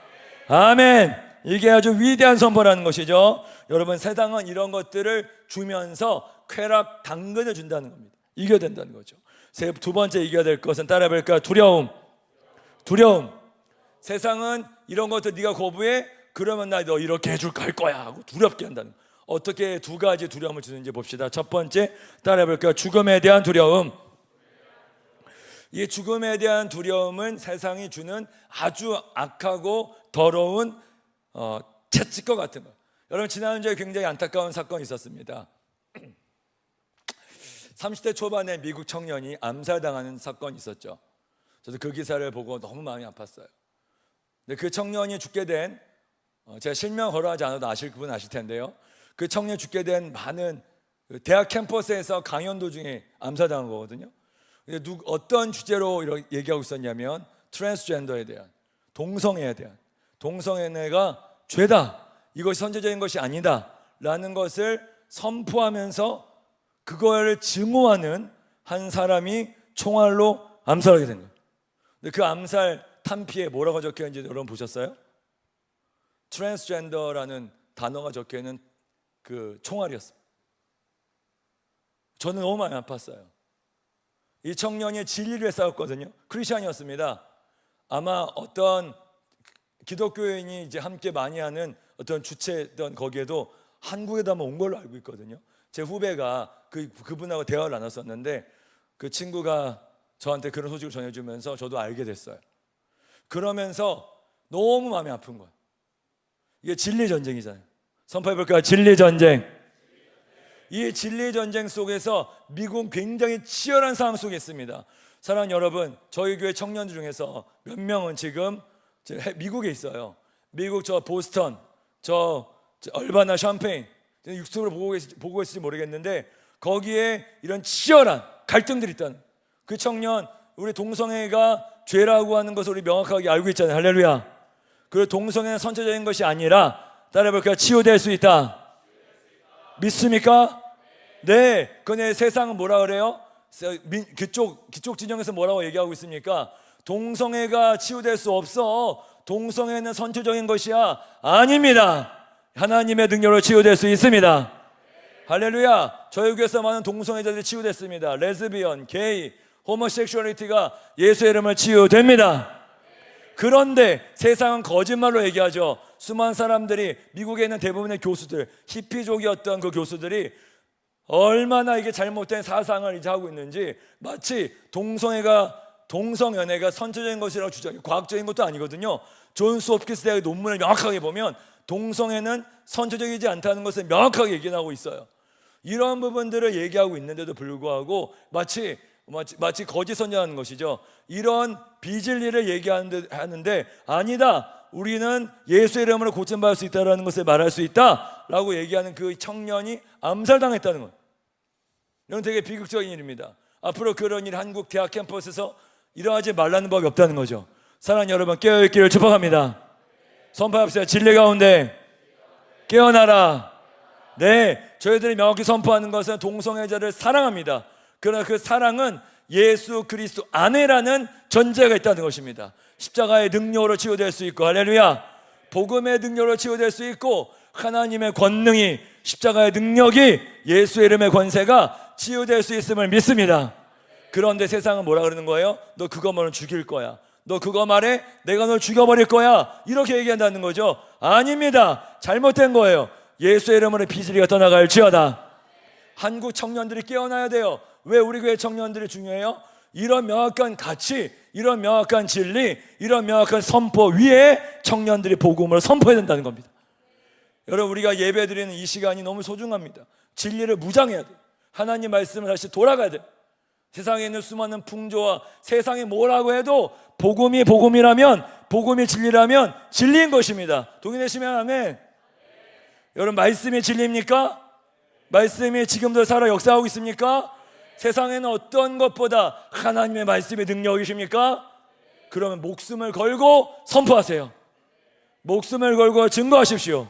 아멘. 이게 아주 위대한 선포라는 것이죠. 여러분 세상은 이런 것들을 주면서 쾌락 당근을 준다는 겁니다. 이겨야 된다는 거죠. 두 번째 이겨야 될 것은 따라해볼까? 두려움. 세상은 이런 것들 네가 거부해? 그러면 나 너 이렇게 해줄까 할 거야 하고 두렵게 한다는 거예요. 어떻게 두 가지 두려움을 주는지 봅시다. 첫 번째 따라해볼까요? 죽음에 대한 두려움. 이 죽음에 대한 두려움은 세상이 주는 아주 악하고 더러운 채찍과 같은 거. 여러분 지난주에 굉장히 안타까운 사건이 있었습니다. 30대 초반에 미국 청년이 암살당하는 사건이 있었죠. 저도 그 기사를 보고 너무 마음이 아팠어요. 근데 그 청년이 죽게 된, 제가 실명 거론하지 않아도 아실 분 아실 텐데요, 그 청년이 죽게 된 많은 대학 캠퍼스에서 강연 도중에 암살당한 거거든요. 근데 어떤 주제로 이렇게 얘기하고 있었냐면 트랜스젠더에 대한, 동성애에 대한, 동성애가 죄다, 이것이 선제적인 것이 아니다 라는 것을 선포하면서 그걸 증오하는 한 사람이 총알로 암살하게 된 거예요. 근데 그 암살 탄피에 뭐라고 적혀 있는지 여러분 보셨어요? 트랜스젠더라는 단어가 적혀 있는 그 총알이었습니다. 저는 너무 많이 아팠어요. 이 청년이 진리를 위해 싸웠거든요. 크리스찬이었습니다. 아마 어떤 기독교인이 이제 함께 많이 하는 어떤 주체던 거기에도 한국에도 한번 온 걸로 알고 있거든요. 제 후배가 그분하고 대화를 나눴었는데 그 친구가 저한테 그런 소식을 전해주면서 저도 알게 됐어요. 그러면서 너무 마음이 아픈 거예요. 이게 진리 전쟁이잖아요. 선포해 볼까요? 진리 전쟁. 이 진리 전쟁 속에서 미국은 굉장히 치열한 상황 속에 있습니다. 사랑하는 여러분, 저희 교회 청년들 중에서 몇 명은 지금 미국에 있어요. 미국 저 보스턴, 저 얼바나 샴페인, 유튜브로 보고 있을지 모르겠는데 거기에 이런 치열한 갈등들이 있다는, 그 청년, 우리 동성애가 죄라고 하는 것을 우리 명확하게 알고 있잖아요. 할렐루야. 그리고 동성애는 선체적인 것이 아니라 따라해볼까요? 치유될 수 있다. 믿습니까? 네. 근데 세상은 뭐라 그래요? 그쪽 진영에서 뭐라고 얘기하고 있습니까? 동성애가 치유될 수 없어. 동성애는 선체적인 것이야. 아닙니다. 하나님의 능력으로 치유될 수 있습니다. 할렐루야. 저희 교회에서 많은 동성애자들이 치유됐습니다. 레즈비언, 게이, 호모섹슈얼리티가 예수의 이름으로 치유됩니다. 그런데 세상은 거짓말로 얘기하죠. 수많은 사람들이, 미국에 있는 대부분의 교수들, 히피족이었던 그 교수들이 얼마나 이게 잘못된 사상을 이제 하고 있는지, 마치 동성연애가 선체적인 것이라고 주장해. 과학적인 것도 아니거든요. 존스 홉킨스 대학의 논문을 명확하게 보면 동성애는 선체적이지 않다는 것을 명확하게 얘기하고 있어요. 이러한 부분들을 얘기하고 있는데도 불구하고 마치 거짓 선전하는 것이죠. 이런 비진리를 얘기하는데 아니다, 우리는 예수의 이름으로 고침받을 수 있다는 것을 말할 수 있다라고 얘기하는 그 청년이 암살당했다는 것. 이건 되게 비극적인 일입니다. 앞으로 그런 일 한국 대학 캠퍼스에서 일어나지 말라는 법이 없다는 거죠. 사랑하는 여러분, 깨어있기를 축복합니다. 선포합시다. 진리 가운데 깨어나라. 네, 저희들이 명확히 선포하는 것은 동성애자를 사랑합니다. 그러나 그 사랑은 예수 그리스도 안에라는 전제가 있다는 것입니다. 십자가의 능력으로 치유될 수 있고, 할렐루야, 복음의 능력으로 치유될 수 있고, 하나님의 권능이, 십자가의 능력이, 예수의 이름의 권세가 치유될 수 있음을 믿습니다. 그런데 세상은 뭐라 그러는 거예요? 너 그거 말은 죽일 거야. 너 그거 말해? 내가 널 죽여버릴 거야. 이렇게 얘기한다는 거죠. 아닙니다. 잘못된 거예요. 예수의 이름으로 비진리가 떠나갈지어다. 한국 청년들이 깨어나야 돼요. 왜 우리 교회 청년들이 중요해요? 이런 명확한 가치, 이런 명확한 진리, 이런 명확한 선포 위에 청년들이 복음을 선포해야 된다는 겁니다. 여러분, 우리가 예배드리는 이 시간이 너무 소중합니다. 진리를 무장해야 돼요. 하나님 말씀을 다시 돌아가야 돼요. 세상에 있는 수많은 풍조와 세상이 뭐라고 해도 복음이 복음이라면, 복음이 진리라면 진리인 것입니다. 동의되시면 아멘. 여러분, 말씀이 진리입니까? 말씀이 지금도 살아 역사하고 있습니까? 세상에는 어떤 것보다 하나님의 말씀의 능력이십니까? 그러면 목숨을 걸고 선포하세요. 목숨을 걸고 증거하십시오.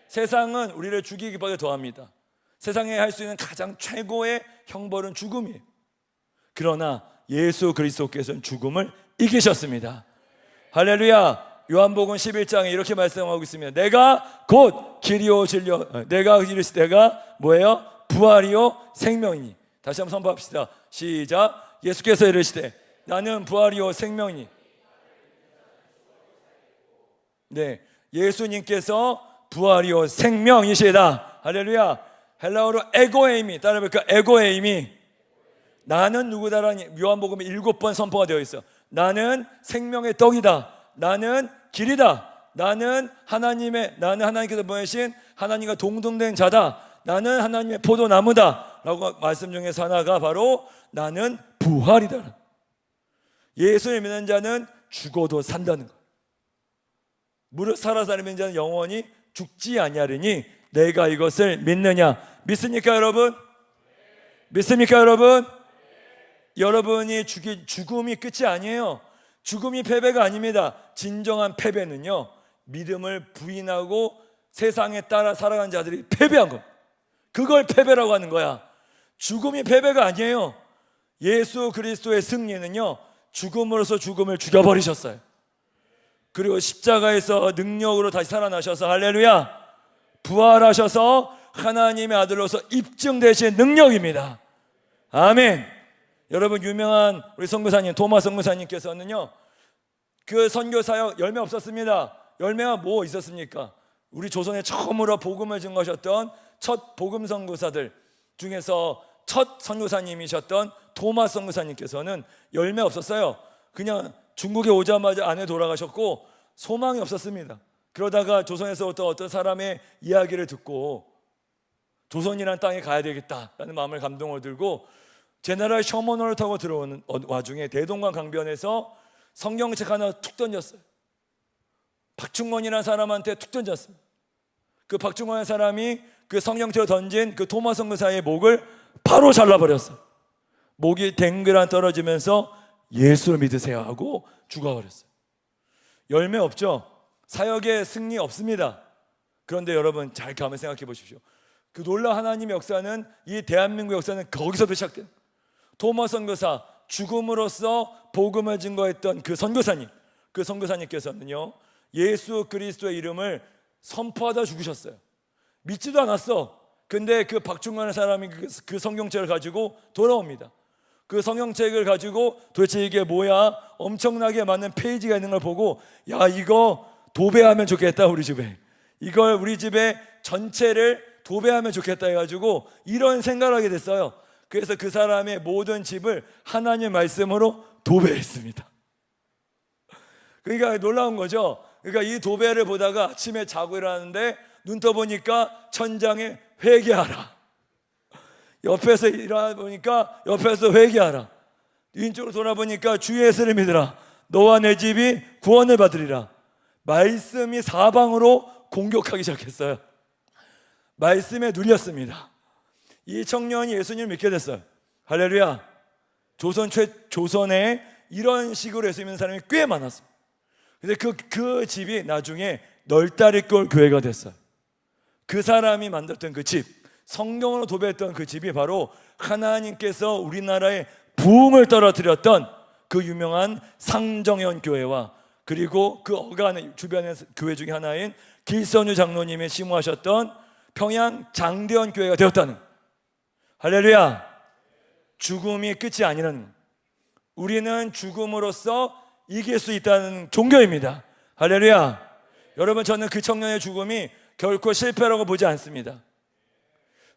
세상은 우리를 죽이기보다 더합니다. 세상에 할 수 있는 가장 최고의 형벌은 죽음이에요. 그러나 예수 그리스도께서는 죽음을 이기셨습니다. 할렐루야. 요한복음 11장에 이렇게 말씀하고 있습니다. 내가 곧 길이요 진리요, 내가 뭐예요? 부활이요 생명이니. 다시 한번 선포합시다. 시작. 예수께서 이르시되 나는 부활이요 생명이니. 네, 예수님께서 부활이요 생명이시다. 할렐루야. 헬라어로 에고에이미, 따라해볼까? 에고에이미. 나는 누구다라는 요한복음에 7번 선포가 되어 있어. 나는 생명의 떡이다. 나는 길이다. 나는 하나님께서 보내신 하나님과 동등된 자다. 나는 하나님의 포도나무다. 라고 말씀 중에서 하나가 바로 나는 부활이다. 예수를 믿는 자는 죽어도 산다는 것. 무릇 살아 살면 자는 영원히 죽지 아니하리니 내가 이것을 믿느냐. 믿습니까 여러분? 믿습니까 여러분? 여러분이 죽음이 끝이 아니에요. 죽음이 패배가 아닙니다. 진정한 패배는요, 믿음을 부인하고 세상에 따라 살아가는 자들이 패배한 것. 그걸 패배라고 하는 거야. 죽음이 패배가 아니에요. 예수 그리스도의 승리는요, 죽음으로써 죽음을 죽여버리셨어요. 그리고 십자가에서 능력으로 다시 살아나셔서 할렐루야, 부활하셔서 하나님의 아들로서 입증되신 능력입니다. 아멘. 여러분, 유명한 우리 선교사님 도마 선교사님께서는요, 그 선교 사역 열매 없었습니다. 열매가 뭐 있었습니까? 우리 조선에 처음으로 복음을 증거하셨던 첫 복음 선교사들 중에서 첫 선교사님이셨던 도마 선교사님께서는 열매 없었어요. 그냥 중국에 오자마자 아내 돌아가셨고 소망이 없었습니다. 그러다가 조선에서부터 어떤 사람의 이야기를 듣고 조선이라는 땅에 가야 되겠다라는 마음을 감동을 들고 제너럴 셔먼호를 타고 들어오는 와중에 대동강 강변에서 성경책 하나 툭 던졌어요. 박충원이라는 사람한테 툭 던졌습니다. 그 박충원이라는 사람이 그 성경책을 던진 그 토마 선교사의 목을 바로 잘라버렸어요. 목이 댕그란 떨어지면서 예수를 믿으세요 하고 죽어버렸어요. 열매 없죠? 사역에 승리 없습니다. 그런데 여러분 잘 가만 생각해 보십시오. 그 놀라운 하나님의 역사는, 이 대한민국 역사는 거기서부터 시작돼요. 도마 선교사, 죽음으로써 복음을 증거했던 그 선교사님, 그 선교사님께서는요, 예수 그리스도의 이름을 선포하다 죽으셨어요. 믿지도 않았어. 근데 그 박충관의 사람이 그 성경책을 가지고 돌아옵니다. 그 성경책을 가지고 도대체 이게 뭐야? 엄청나게 많은 페이지가 있는 걸 보고, 야, 이거 도배하면 좋겠다. 우리 집에 이걸 우리 집에 전체를 도배하면 좋겠다 해가지고 이런 생각을 하게 됐어요. 그래서 그 사람의 모든 집을 하나님의 말씀으로 도배했습니다. 그러니까 놀라운 거죠. 그러니까 이 도배를 보다가 아침에 자고 일어나는데 눈 떠보니까 천장에 회개하라. 옆에서 일어나보니까 옆에서 회개하라. 왼쪽으로 돌아보니까 주 예수를 믿으라. 너와 내 집이 구원을 받으리라. 말씀이 사방으로 공격하기 시작했어요. 말씀에 눌렸습니다. 이 청년이 예수님을 믿게 됐어요. 할렐루야. 조선에 이런 식으로 예수 믿는 사람이 꽤 많았습니다. 근데 그 집이 나중에 널다리골 교회가 됐어요. 그 사람이 만들었던 그 집, 성경으로 도배했던 그 집이 바로 하나님께서 우리나라에 부흥을 떨어뜨렸던 그 유명한 상정연 교회와, 그리고 그 어간 주변의 교회 중에 하나인 길선유 장로님이 심호하셨던 평양 장대원 교회가 되었다는, 할렐루야. 죽음이 끝이 아니라는, 우리는 죽음으로써 이길 수 있다는 종교입니다. 할렐루야. 여러분, 저는 그 청년의 죽음이 결코 실패라고 보지 않습니다.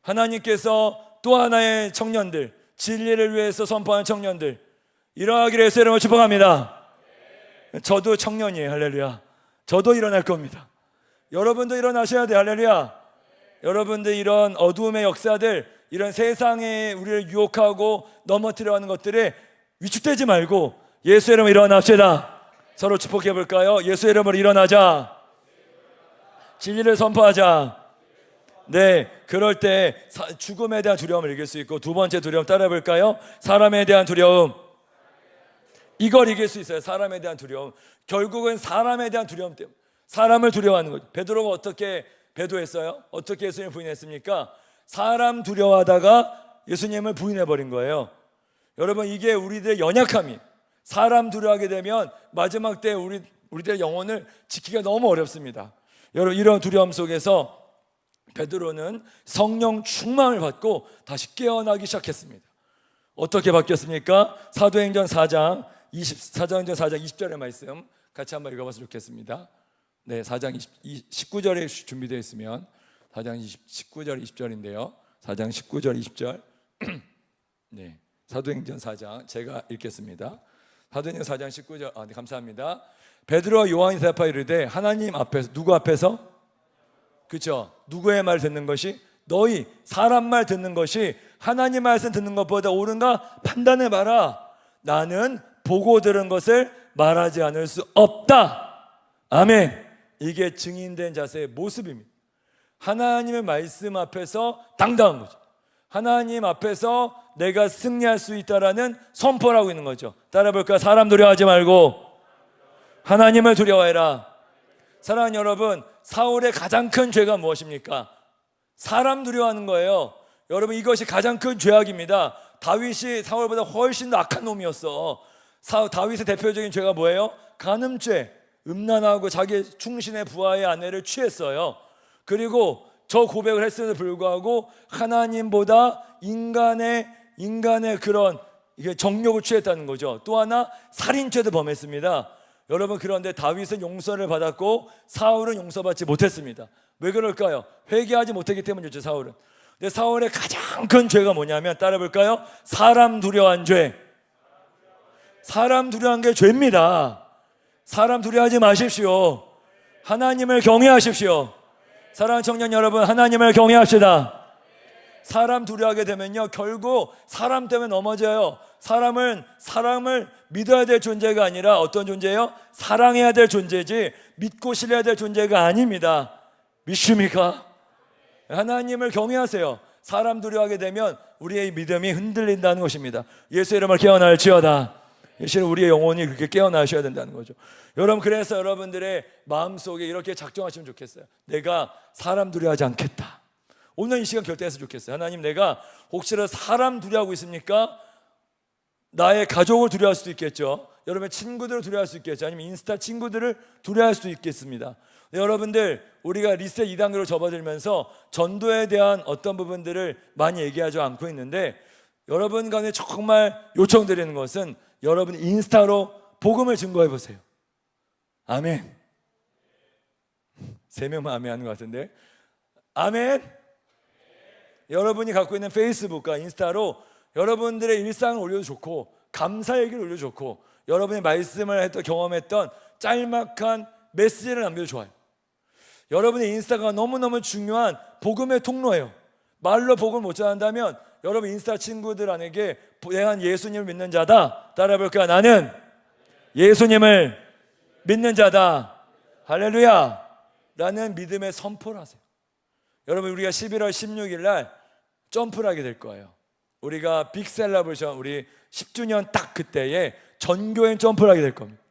하나님께서 또 하나의 청년들, 진리를 위해서 선포하는 청년들 일어나기를 예수의 이름으로 축복합니다. 저도 청년이에요. 할렐루야. 저도 일어날 겁니다. 여러분도 일어나셔야 돼요. 할렐루야. 여러분들 이런 어두움의 역사들, 이런 세상에 우리를 유혹하고 넘어뜨려 하는 것들에 위축되지 말고 예수의 이름으로 일어납시다. 서로 축복해 볼까요? 예수의 이름으로 일어나자. 진리를 선포하자. 네, 그럴 때 죽음에 대한 두려움을 이길 수 있고, 두 번째 두려움 따라해 볼까요? 사람에 대한 두려움. 이걸 이길 수 있어요. 사람에 대한 두려움. 결국은 사람에 대한 두려움 때문에 사람을 두려워하는 거죠. 베드로가 어떻게 배도했어요? 어떻게 예수님을 부인했습니까? 사람 두려워하다가 예수님을 부인해버린 거예요. 여러분, 이게 우리들의 연약함이, 사람 두려워하게 되면 마지막 때 우리들의 영혼을 지키기가 너무 어렵습니다. 여러분, 이런 두려움 속에서 베드로는 성령 충만을 받고 다시 깨어나기 시작했습니다. 어떻게 바뀌었습니까? 사도행전 4장 20절의 말씀 같이 한번 읽어봤으면 좋겠습니다. 네, 4장 19절에 준비되어 있으면 4장 19절 20절인데요. 4장 19절 20절 네, 사도행전 4장 제가 읽겠습니다. 사도행전 4장 19절. 네, 감사합니다. 베드로와 요한이 대답하여 이르되, 하나님 앞에서, 누구 앞에서? 그렇죠. 누구의 말 듣는 것이? 너희 사람 말 듣는 것이 하나님 말씀 듣는 것보다 옳은가 판단해봐라. 나는 보고 들은 것을 말하지 않을 수 없다. 아멘. 이게 증인된 자세의 모습입니다. 하나님의 말씀 앞에서 당당한 거죠. 하나님 앞에서 내가 승리할 수 있다라는 선포를 하고 있는 거죠. 따라 볼까요? 사람 두려워하지 말고 하나님을 두려워해라. 사랑하는 여러분, 사울의 가장 큰 죄가 무엇입니까? 사람 두려워하는 거예요. 여러분, 이것이 가장 큰 죄악입니다. 다윗이 사울보다 훨씬 더 악한 놈이었어. 다윗의 대표적인 죄가 뭐예요? 간음죄. 음란하고 자기 충신의 부하의 아내를 취했어요. 그리고 저 고백을 했음에도 불구하고 하나님보다 인간의 그런 정욕을 취했다는 거죠. 또 하나 살인죄도 범했습니다. 여러분, 그런데 다윗은 용서를 받았고 사울은 용서받지 못했습니다. 왜 그럴까요? 회개하지 못했기 때문이죠. 사울은. 근데 사울의 가장 큰 죄가 뭐냐면, 따라 볼까요? 사람 두려워한 죄. 사람 두려워한 게 죄입니다. 사람 두려워하지 마십시오. 하나님을 경외하십시오. 사랑하는 청년 여러분, 하나님을 경외합시다. 사람 두려워하게 되면요, 결국 사람 때문에 넘어져요. 사람을 믿어야 될 존재가 아니라 어떤 존재예요? 사랑해야 될 존재지 믿고 신뢰해야 될 존재가 아닙니다. 믿습니까? 하나님을 경외하세요. 사람 두려워하게 되면 우리의 믿음이 흔들린다는 것입니다. 예수의 이름을 깨어날지어다. 예수는 우리의 영혼이 그렇게 깨어나셔야 된다는 거죠. 여러분, 그래서 여러분들의 마음속에 이렇게 작정하시면 좋겠어요. 내가 사람 두려워하지 않겠다. 오늘 이 시간 결단했으면 좋겠어요. 하나님, 내가 혹시라도 사람 두려워하고 있습니까? 나의 가족을 두려워할 수도 있겠죠. 여러분의 친구들을 두려워할 수 있겠죠. 아니면 인스타 친구들을 두려워할 수도 있겠습니다. 여러분들, 우리가 리셋 2단계로 접어들면서 전도에 대한 어떤 부분들을 많이 얘기하지 않고 있는데, 여러분 간에 정말 요청드리는 것은 여러분 인스타로 복음을 증거해 보세요. 아멘. 3명만 아멘 하는 것 같은데. 아멘. 여러분이 갖고 있는 페이스북과 인스타로 여러분들의 일상을 올려도 좋고, 감사 얘기를 올려도 좋고, 여러분의 말씀을 했던 경험했던 짤막한 메시지를 남겨도 좋아요. 여러분의 인스타가 너무너무 중요한 복음의 통로예요. 말로 복음을 못 전한다면 여러분 인스타 친구들에게 내가 예수님을 믿는 자다. 따라해볼까요? 나는 예수님을 믿는 자다. 할렐루야. 라는 믿음의 선포를 하세요. 여러분, 우리가 11월 16일 날 점프를 하게 될 거예요. 우리가 빅 셀러브레이션, 우리 10주년 딱 그때에 전교회 점프를 하게 될 겁니다.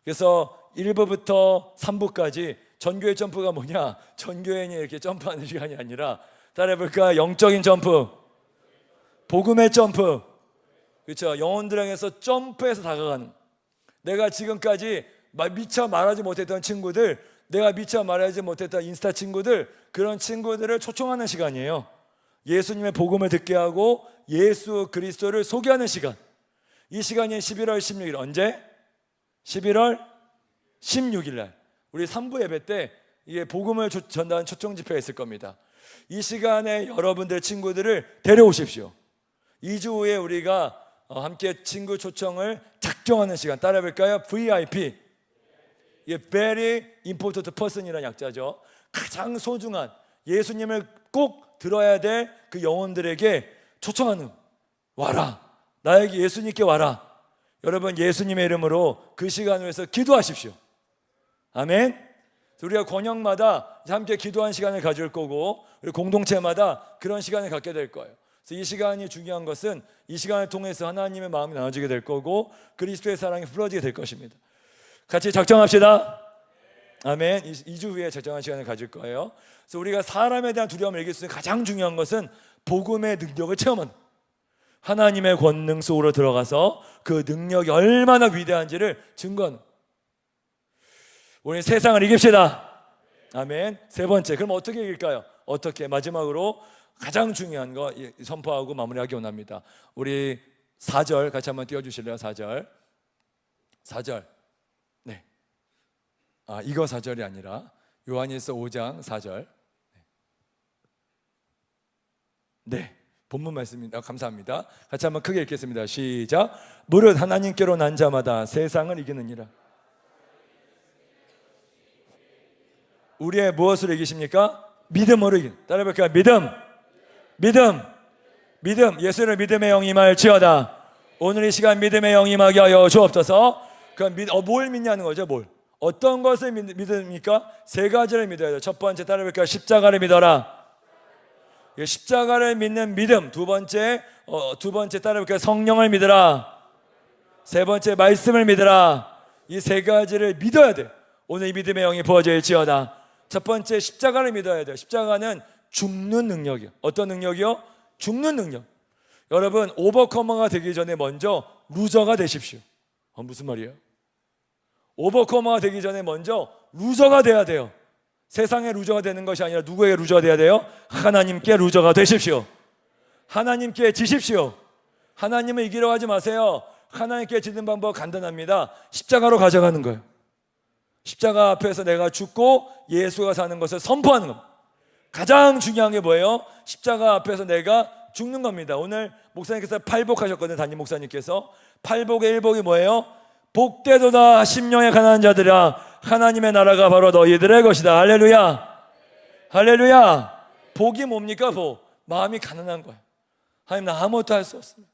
그래서 1부부터 3부까지 전교회 점프가 뭐냐? 전교회인이 이렇게 점프하는 시간이 아니라, 따라해볼까? 영적인 점프, 복음의 점프. 그렇죠? 영혼들에게서 점프해서 다가가는. 내가 지금까지 미처 말하지 못했던 친구들, 내가 미처 말하지 못했던 인스타 친구들, 그런 친구들을 초청하는 시간이에요. 예수님의 복음을 듣게 하고 예수 그리스도를 소개하는 시간. 이 시간이 11월 16일. 언제? 11월 16일 날 우리 3부 예배 때 이게 복음을 전달하는 초청 집회가 있을 겁니다. 이 시간에 여러분들 친구들을 데려오십시오. 2주 후에 우리가 함께 친구 초청을 작정하는 시간. 따라해볼까요? VIP. 이게 Very Important Person이라는 약자죠. 가장 소중한, 예수님을 꼭 들어야 될 그 영혼들에게 초청하는, 와라, 나에게 예수님께 와라. 여러분, 예수님의 이름으로 그 시간을 위해서 기도하십시오. 아멘. 우리가 권역마다 함께 기도하는 시간을 가질 거고, 우리 공동체마다 그런 시간을 갖게 될 거예요. 그래서 이 시간이 중요한 것은 이 시간을 통해서 하나님의 마음이 나눠지게 될 거고, 그리스도의 사랑이 풀어지게 될 것입니다. 같이 작정합시다. 아멘. 2주 후에 작정한 시간을 가질 거예요. 그래서 우리가 사람에 대한 두려움을 이길 수 있는 가장 중요한 것은 복음의 능력을 체험하는, 하나님의 권능 속으로 들어가서 그 능력이 얼마나 위대한지를 증거하는. 우리 세상을 이깁시다. 아멘. 세 번째, 그럼 어떻게 이길까요? 어떻게? 마지막으로 가장 중요한 거 선포하고 마무리하기 원합니다. 우리 4절 같이 한번 띄워주실래요? 4절. 네. 이거 4절이 아니라 요한일서 5장 4절. 네, 본문 말씀입니다. 감사합니다. 같이 한번 크게 읽겠습니다. 시작. 무릇 하나님께로 난 자마다 세상을 이기느니라. 우리의 무엇으로 이기십니까? 믿음으로 이기는. 따라해볼까요? 믿음. 믿음, 예수를 믿음의 영이 임할지어다. 오늘 이 시간 믿음의 영이 임하게 하여 주옵소서. 뭘 믿냐는 거죠. 뭘? 어떤 것을 믿습니까? 세 가지를 믿어야 돼요. 첫 번째 따라볼까요? 십자가를 믿어라. 십자가를 믿는 믿음. 두 번째 따라볼까요? 성령을 믿어라. 세 번째 말씀을 믿어라. 이 세 가지를 믿어야 돼. 오늘 이 믿음의 영이 부어질지어다. 첫 번째 십자가를 믿어야 돼요. 십자가는 죽는 능력이요. 어떤 능력이요? 죽는 능력. 여러분, 오버커머가 되기 전에 먼저 루저가 되십시오. 무슨 말이에요? 오버커머가 되기 전에 먼저 루저가 돼야 돼요. 세상의 루저가 되는 것이 아니라 누구에게 루저가 돼야 돼요? 하나님께 루저가 되십시오. 하나님께 지십시오. 하나님을 이기려 하지 마세요. 하나님께 지는 방법 간단합니다. 십자가로 가져가는 거예요. 십자가 앞에서 내가 죽고 예수가 사는 것을 선포하는 겁니다. 가장 중요한 게 뭐예요? 십자가 앞에서 내가 죽는 겁니다. 오늘 목사님께서 팔복하셨거든요. 담임 목사님께서. 팔복의 1복이 뭐예요? 복되도다 심령에 가난한 자들아, 하나님의 나라가 바로 너희들의 것이다. 할렐루야. 할렐루야. 복이 뭡니까? 복. 마음이 가난한 거예요. 하나님, 나 아무것도 할 수 없습니다.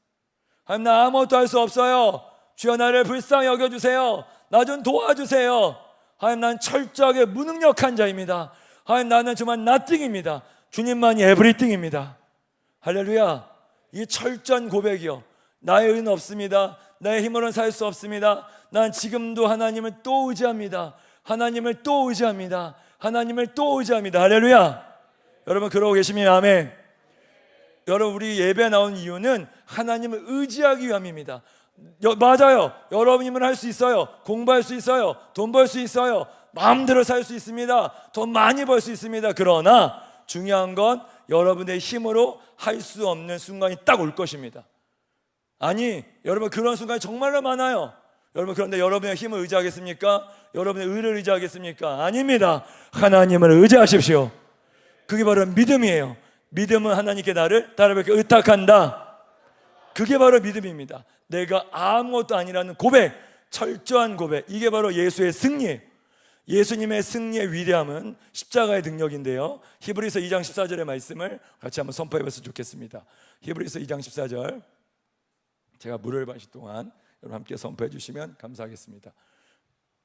하나님, 나 아무것도 할 수 없어요. 주여, 나를 불쌍히 여겨주세요. 나 좀 도와주세요. 하나님, 난 철저하게 무능력한 자입니다. 하나님, 나는 정말 nothing입니다. 주님만이 everything입니다. 할렐루야. 이 철저한 고백이요. 나의 의는 없습니다. 나의 힘으로는 살 수 없습니다. 난 지금도 하나님을 또 의지합니다. 하나님을 또 의지합니다. 하나님을 또 의지합니다. 할렐루야. 여러분, 그러고 계시면 아멘. 여러분, 우리 예배 나온 이유는 하나님을 의지하기 위함입니다. 맞아요. 여러분 힘은 할 수 있어요. 공부할 수 있어요. 돈 벌 수 있어요. 마음대로 살 수 있습니다. 돈 많이 벌 수 있습니다. 그러나 중요한 건 여러분의 힘으로 할 수 없는 순간이 딱 올 것입니다. 아니, 여러분, 그런 순간이 정말로 많아요. 여러분, 그런데 여러분의 힘을 의지하겠습니까? 여러분의 의를 의지하겠습니까? 아닙니다. 하나님을 의지하십시오. 그게 바로 믿음이에요. 믿음은 하나님께 나를 따라뵙게 의탁한다. 그게 바로 믿음입니다. 내가 아무것도 아니라는 고백, 철저한 고백. 이게 바로 예수의 승리예요. 예수님의 승리의 위대함은 십자가의 능력인데요. 히브리서 2장 14절의 말씀을 같이 한번 선포해 봤으면 좋겠습니다. 히브리서 2장 14절, 제가 무료일 반시 동안 여러분 함께 선포해 주시면 감사하겠습니다.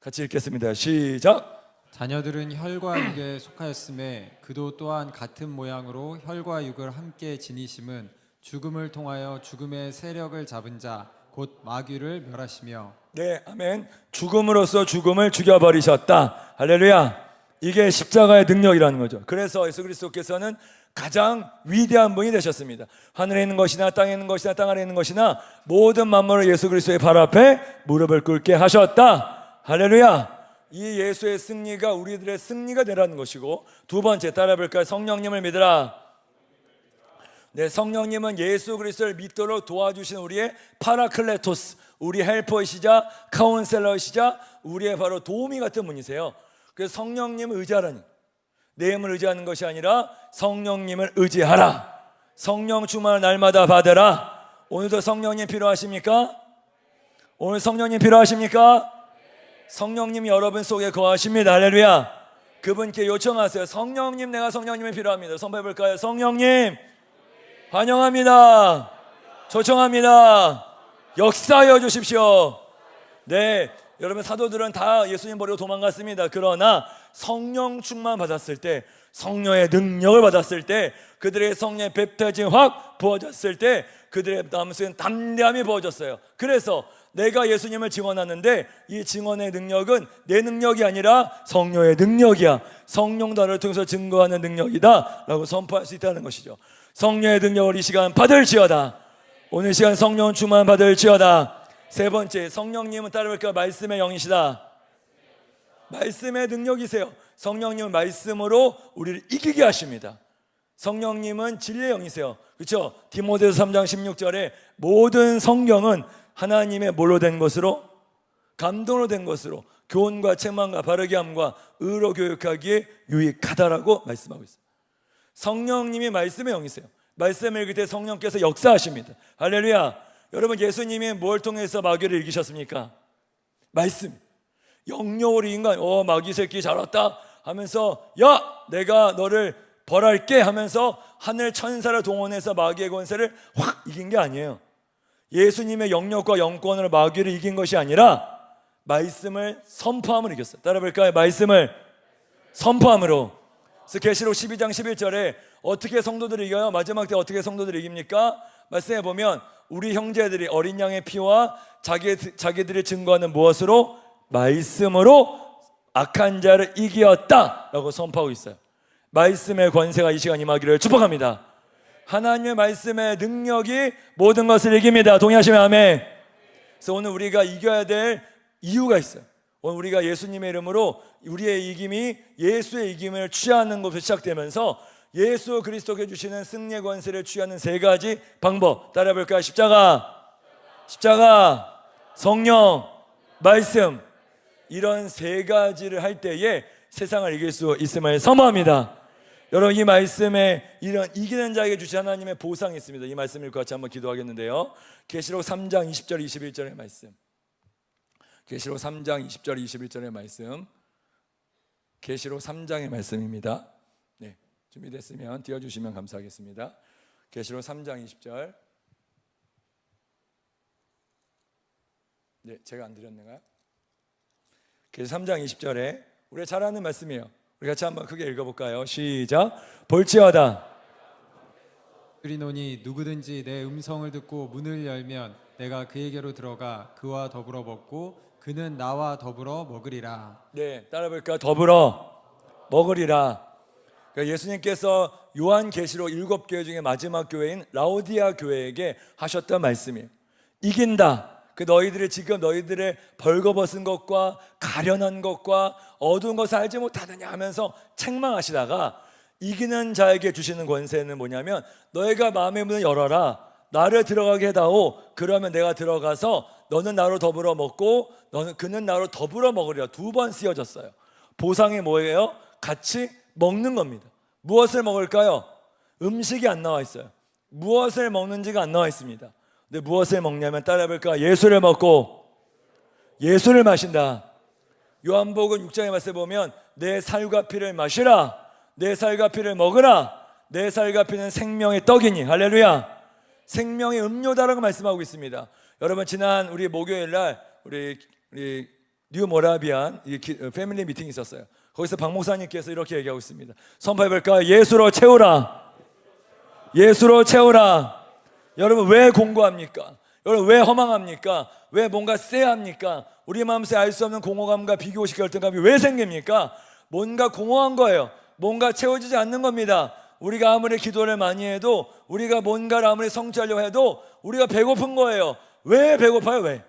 같이 읽겠습니다. 시작. 자녀들은 혈과 육에 속하였음에 그도 또한 같은 모양으로 혈과 육을 함께 지니심은 죽음을 통하여 죽음의 세력을 잡은 자 곧 마귀를 멸하시며. 네, 아멘. 죽음으로써 죽음을 죽여버리셨다. 할렐루야. 이게 십자가의 능력이라는 거죠. 그래서 예수 그리스도께서는 가장 위대한 분이 되셨습니다. 하늘에 있는 것이나 땅에 있는 것이나 땅 아래에 있는 것이나 모든 만물을 예수 그리스도의 발 앞에 무릎을 꿇게 하셨다. 할렐루야. 이 예수의 승리가 우리들의 승리가 되라는 것이고, 두 번째 따라볼까요? 성령님을 믿으라. 네, 성령님은 예수 그리스도를 믿도록 도와주신 우리의 파라클레토스, 우리 헬퍼이시자 카운셀러이시자 우리의 바로 도우미 같은 분이세요. 그래서 성령님을 의지하라니, 내 힘을 의지하는 것이 아니라 성령님을 의지하라. 성령 충만을 날마다 받으라. 오늘도 성령님 필요하십니까? 오늘 성령님 필요하십니까? 성령님이 여러분 속에 거하십니다. 할렐루야. 그분께 요청하세요. 성령님, 내가 성령님이 필요합니다. 선포해 볼까요? 성령님 환영합니다. 초청합니다. 역사하여 주십시오. 네, 여러분, 사도들은 다 예수님 버리고 도망갔습니다. 그러나 성령 충만 받았을 때, 성령의 능력을 받았을 때, 그들의 성령의 뱉어짐 확 부어졌을 때 그들의 마음속에는 담대함이 부어졌어요. 그래서 내가 예수님을 증언하는데 이 증언의 능력은 내 능력이 아니라 성령의 능력이야. 성령도 나를 통해서 증거하는 능력이다 라고 선포할 수 있다는 것이죠. 성령의 능력을 이 시간 받을지어다. 오늘 시간 성령 충만 받을지어다. 세 번째, 성령님은 따라볼까요? 말씀의 영이시다. 말씀의 능력이세요. 성령님은 말씀으로 우리를 이기게 하십니다. 성령님은 진리의 영이세요. 그렇죠? 디모데서 3장 16절에 모든 성경은 하나님의 뭘로 된 것으로? 감동으로 된 것으로 교훈과 책망과 바르게 함과 의로 교육하기에 유익하다라고 말씀하고 있습니다. 성령님이 말씀의 영이세요. 말씀을 읽을 때 성령께서 역사하십니다. 할렐루야. 여러분, 예수님이 뭘 통해서 마귀를 이기셨습니까? 말씀. 영역으로 인간, 마귀 새끼 잘 왔다 하면서, 야, 내가 너를 벌할게 하면서 하늘 천사를 동원해서 마귀의 권세를 확 이긴 게 아니에요. 예수님의 영역과 영권으로 마귀를 이긴 것이 아니라 말씀을 선포함으로 이겼어요. 따라 볼까요? 말씀을 선포함으로. 그래서 계시록 12장 11절에 어떻게 성도들이 이겨요? 마지막 때 어떻게 성도들이 이깁니까? 말씀해 보면 우리 형제들이 어린 양의 피와 자기들이 증거하는 무엇으로? 말씀으로 악한 자를 이기었다라고 선포하고 있어요. 말씀의 권세가 이 시간 임하기를 축복합니다. 하나님의 말씀의 능력이 모든 것을 이깁니다. 동의하시면 아멘. 그래서 오늘 우리가 이겨야 될 이유가 있어요. 오늘 우리가 예수님의 이름으로 우리의 이김이 예수의 이김을 취하는 것부터 시작되면서 예수 그리스도께 주시는 승리의 권세를 취하는 세 가지 방법 따라해볼까요? 십자가, 성령, 말씀. 이런 세 가지를 할 때에 세상을 이길 수 있음을 선포합니다. 여러분, 이 말씀에 이런 이기는 자에게 주신 하나님의 보상이 있습니다. 이 말씀을 같이 한번 기도하겠는데요. 계시록 3장 20절 21절의 말씀. 계시록 3장 20절 21절의 말씀. 계시록 3장의 말씀입니다. 네, 준비됐으면 띄워주시면 감사하겠습니다. 계시록 3장 20절. 네, 제가 안 드렸는가요? 계시록 3장 20절에 우리가 잘 아는 말씀이에요. 우리 같이 한번 크게 읽어볼까요? 시작. 볼지어다 그리노니 누구든지 내 음성을 듣고 문을 열면 내가 그에게로 들어가 그와 더불어 먹고 그는 나와 더불어 먹으리라. 네, 따라볼까요? 더불어 먹으리라. 그러니까 예수님께서 요한계시록 7교회 중에 마지막 교회인 라오디아 교회에게 하셨던 말씀이에요. 이긴다. 그 너희들이 지금 너희들의 벌거벗은 것과 가련한 것과 어두운 것을 알지 못하느냐 하면서 책망하시다가 이기는 자에게 주시는 권세는 뭐냐면 너희가 마음의 문을 열어라. 나를 들어가게 해다오. 그러면 내가 들어가서 너는 나로 더불어 먹고 그는 나로 더불어 먹으리라. 2번 쓰여졌어요. 보상이 뭐예요? 같이 먹는 겁니다. 무엇을 먹을까요? 음식이 안 나와 있어요. 무엇을 먹는지가 안 나와 있습니다. 근데 무엇을 먹냐면 따라해볼까? 예수를 먹고 예수를 마신다. 요한복음 6장에 말씀에 보면 내 살과 피를 마시라. 내 살과 피를 먹으라. 내 살과 피는 생명의 떡이니. 할렐루야. 생명의 음료다라고 말씀하고 있습니다. 여러분, 지난 우리 목요일 날 우리 뉴 모라비안 패밀리 미팅이 있었어요. 거기서 박 목사님께서 이렇게 얘기하고 있습니다. 선포해볼까요? 예수로 채우라. 예수로 채우라. 여러분, 왜 공고합니까? 여러분, 왜 허망합니까? 왜 뭔가 쎄합니까? 우리 마음속에 알 수 없는 공허감과 비교식 결정감이 왜 생깁니까? 뭔가 공허한 거예요. 뭔가 채워지지 않는 겁니다. 우리가 아무리 기도를 많이 해도, 우리가 뭔가를 아무리 성취하려고 해도 우리가 배고픈 거예요. 왜 배고파요? 왜?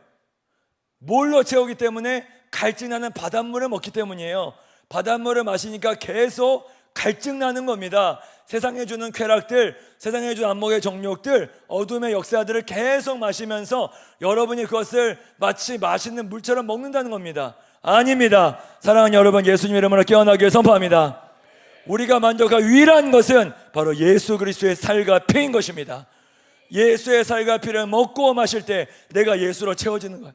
뭘로 채우기 때문에? 갈증나는 바닷물을 먹기 때문이에요. 바닷물을 마시니까 계속 갈증나는 겁니다. 세상에 주는 쾌락들, 세상에 주는 안목의 정욕들, 어둠의 역사들을 계속 마시면서 여러분이 그것을 마치 맛있는 물처럼 먹는다는 겁니다. 아닙니다. 사랑하는 여러분, 예수님 이름으로 깨어나기를 선포합니다. 우리가 만족할 유일한 것은 바로 예수 그리스도의 살과 피인 것입니다. 예수의 살과 피를 먹고 마실 때 내가 예수로 채워지는 거예요.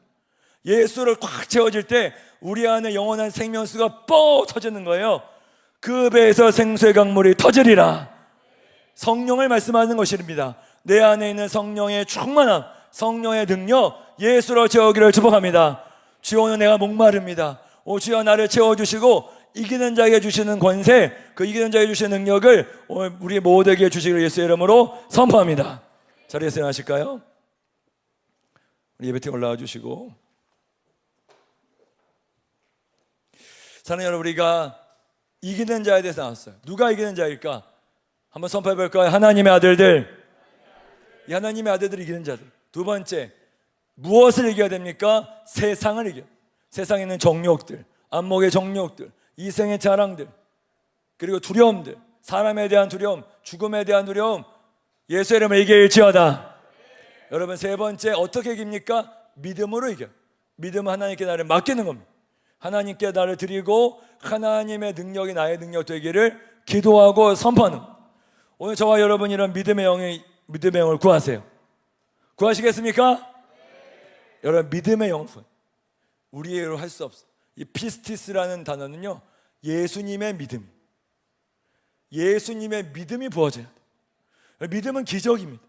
예수를 꽉 채워질 때 우리 안에 영원한 생명수가 뻑 터지는 거예요. 그 배에서 생수의 강물이 터지리라. 성령을 말씀하는 것입니다. 내 안에 있는 성령의 충만함, 성령의 능력, 예수로 채우기를 축복합니다. 주여, 오늘 내가 목마릅니다. 오 주여, 나를 채워주시고 이기는 자에게 주시는 권세, 그 이기는 자에게 주시는 능력을 오늘 우리 모두에게 주시기를 예수의 이름으로 선포합니다. 자리에서 일어나실까요? 우리 예배팀 올라와 주시고, 사랑하는 여러분, 우리가 이기는 자에 대해서 나왔어요. 누가 이기는 자일까? 한번 선포해 볼까요? 하나님의 아들들. 이 하나님의 아들들이 이기는 자들. 두 번째, 무엇을 이겨야 됩니까? 세상을 이겨. 세상에 있는 정욕들, 안목의 정욕들, 이생의 자랑들, 그리고 두려움들, 사람에 대한 두려움, 죽음에 대한 두려움, 예수의 이름으로 이길지어다. 여러분, 세 번째, 어떻게 이깁니까? 믿음으로 이겨. 믿음은 하나님께 나를 맡기는 겁니다. 하나님께 나를 드리고 하나님의 능력이 나의 능력 되기를 기도하고 선포하는. 오늘 저와 여러분 이런 믿음의 영을 구하세요. 구하시겠습니까? 네. 여러분, 믿음의 영을 우리로 할 수 없어. 이 피스티스라는 단어는요, 예수님의 믿음, 예수님의 믿음이 부어져요. 믿음은 기적입니다.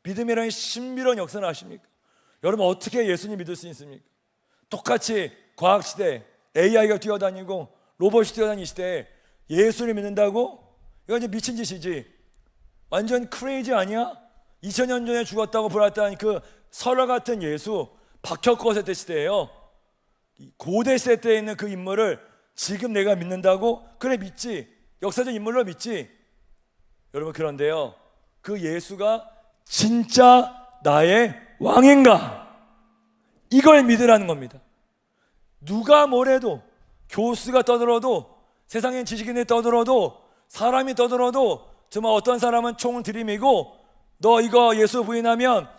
믿음이라는 신비로운 역사를 아십니까? 여러분 어떻게 예수님 믿을 수 있습니까? 똑같이 과학시대 AI가 뛰어다니고 로봇이 뛰어다니는 시대에 예수를 믿는다고? 이건 이제 미친 짓이지. 완전 크레이지 아니야? 2000년 전에 죽었다고 부활했다는 그 설화 같은 예수, 박혁거 세대 시대예요. 고대 시대 때에 있는 그 인물을 지금 내가 믿는다고? 그래 믿지. 역사적 인물로 믿지. 여러분 그런데요, 그 예수가 진짜 나의 왕인가? 이걸 믿으라는 겁니다. 누가 뭐래도, 교수가 떠들어도, 세상의 지식인이 떠들어도, 사람이 떠들어도, 정말 어떤 사람은 총을 들이미고 너 이거 예수 부인하면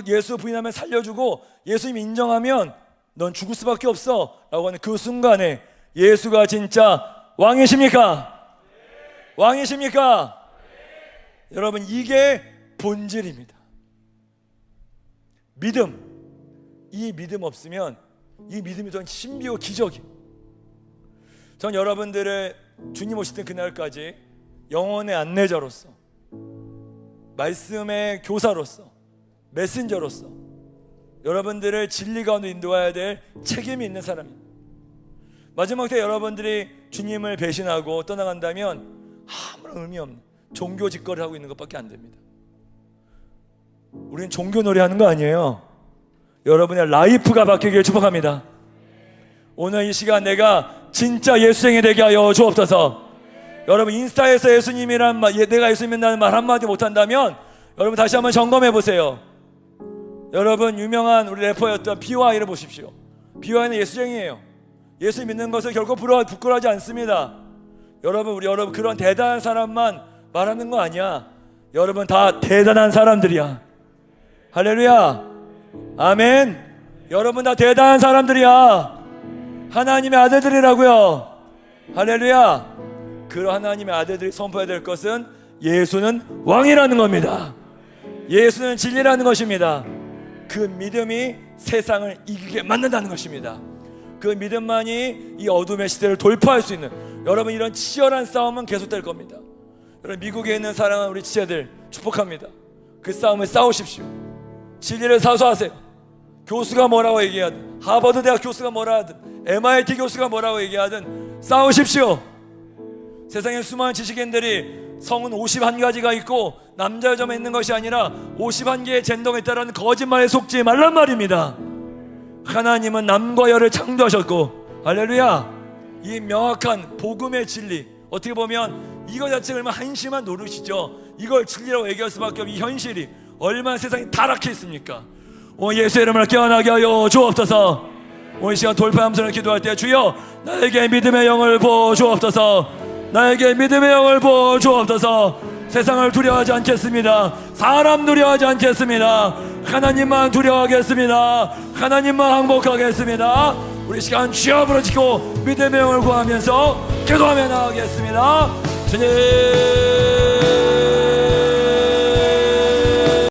예수 부인하면 살려주고 예수님 인정하면 넌 죽을 수밖에 없어 라고 하는 그 순간에 예수가 진짜 왕이십니까? 왕이십니까? 여러분 이게 본질입니다. 믿음, 이 믿음 없으면 이 믿음이 전 신비고 기적이. 전 여러분들을 주님 오실 때 그날까지 영혼의 안내자로서, 말씀의 교사로서, 메신저로서 여러분들을 진리 가운데 인도해야 될 책임이 있는 사람입니다. 마지막 때 여러분들이 주님을 배신하고 떠나간다면 아무런 의미 없는 종교 짓거리를 하고 있는 것밖에 안 됩니다. 우리는 종교 놀이 하는 거 아니에요. 여러분의 라이프가 바뀌기를 축복합니다. 오늘 이 시간 내가 진짜 예수쟁이 되게 하여 주옵소서. 여러분 인스타에서 예수님이란 말, 내가 예수 믿는다는 말 한마디 못한다면 여러분 다시 한번 점검해 보세요. 여러분 유명한 우리 래퍼였던 BY를 보십시오. BY는 예수쟁이에요. 예수 믿는 것을 결코 부끄러워하지 않습니다. 여러분 여러분 그런 대단한 사람만 말하는 거 아니야. 여러분 다 대단한 사람들이야. 할렐루야, 아멘. 여러분 다 대단한 사람들이야. 하나님의 아들들이라고요. 할렐루야. 그 하나님의 아들들이 선포해야 될 것은 예수는 왕이라는 겁니다. 예수는 진리라는 것입니다. 그 믿음이 세상을 이기게 만든다는 것입니다. 그 믿음만이 이 어둠의 시대를 돌파할 수 있는, 여러분 이런 치열한 싸움은 계속될 겁니다. 여러분 미국에 있는 사랑하는 우리 지체들 축복합니다. 그 싸움을 싸우십시오. 진리를 사수하세요. 교수가 뭐라고 얘기하든, 하버드 대학 교수가 뭐라 하든, MIT 교수가 뭐라고 얘기하든 싸우십시오. 세상에 수많은 지식인들이 성은 51가지가 있고 남자 여자만 있는 것이 아니라 51개의 젠더가 있다는 거짓말에 속지 말란 말입니다. 하나님은 남과 여를 창조하셨고, 할렐루야, 이 명확한 복음의 진리, 어떻게 보면 이거 자체가 얼마나 한심한 노릇이죠. 이걸 진리라고 얘기할 수밖에 없는 이 현실이 얼마나 세상이 타락해 있습니까? 오늘 예수의 이름으로 깨어나게 하여 주옵소서. 오늘 시간 돌파함선을 기도할 때 주여 나에게 믿음의 영을 부어 주옵소서. 나에게 믿음의 영을 부어 주옵소서. 세상을 두려워하지 않겠습니다. 사람 두려워하지 않겠습니다. 하나님만 두려워하겠습니다. 하나님만 항복하겠습니다. 우리 시간 주여 부르짖고 믿음의 영을 구하면서 기도하며 나가겠습니다. 주님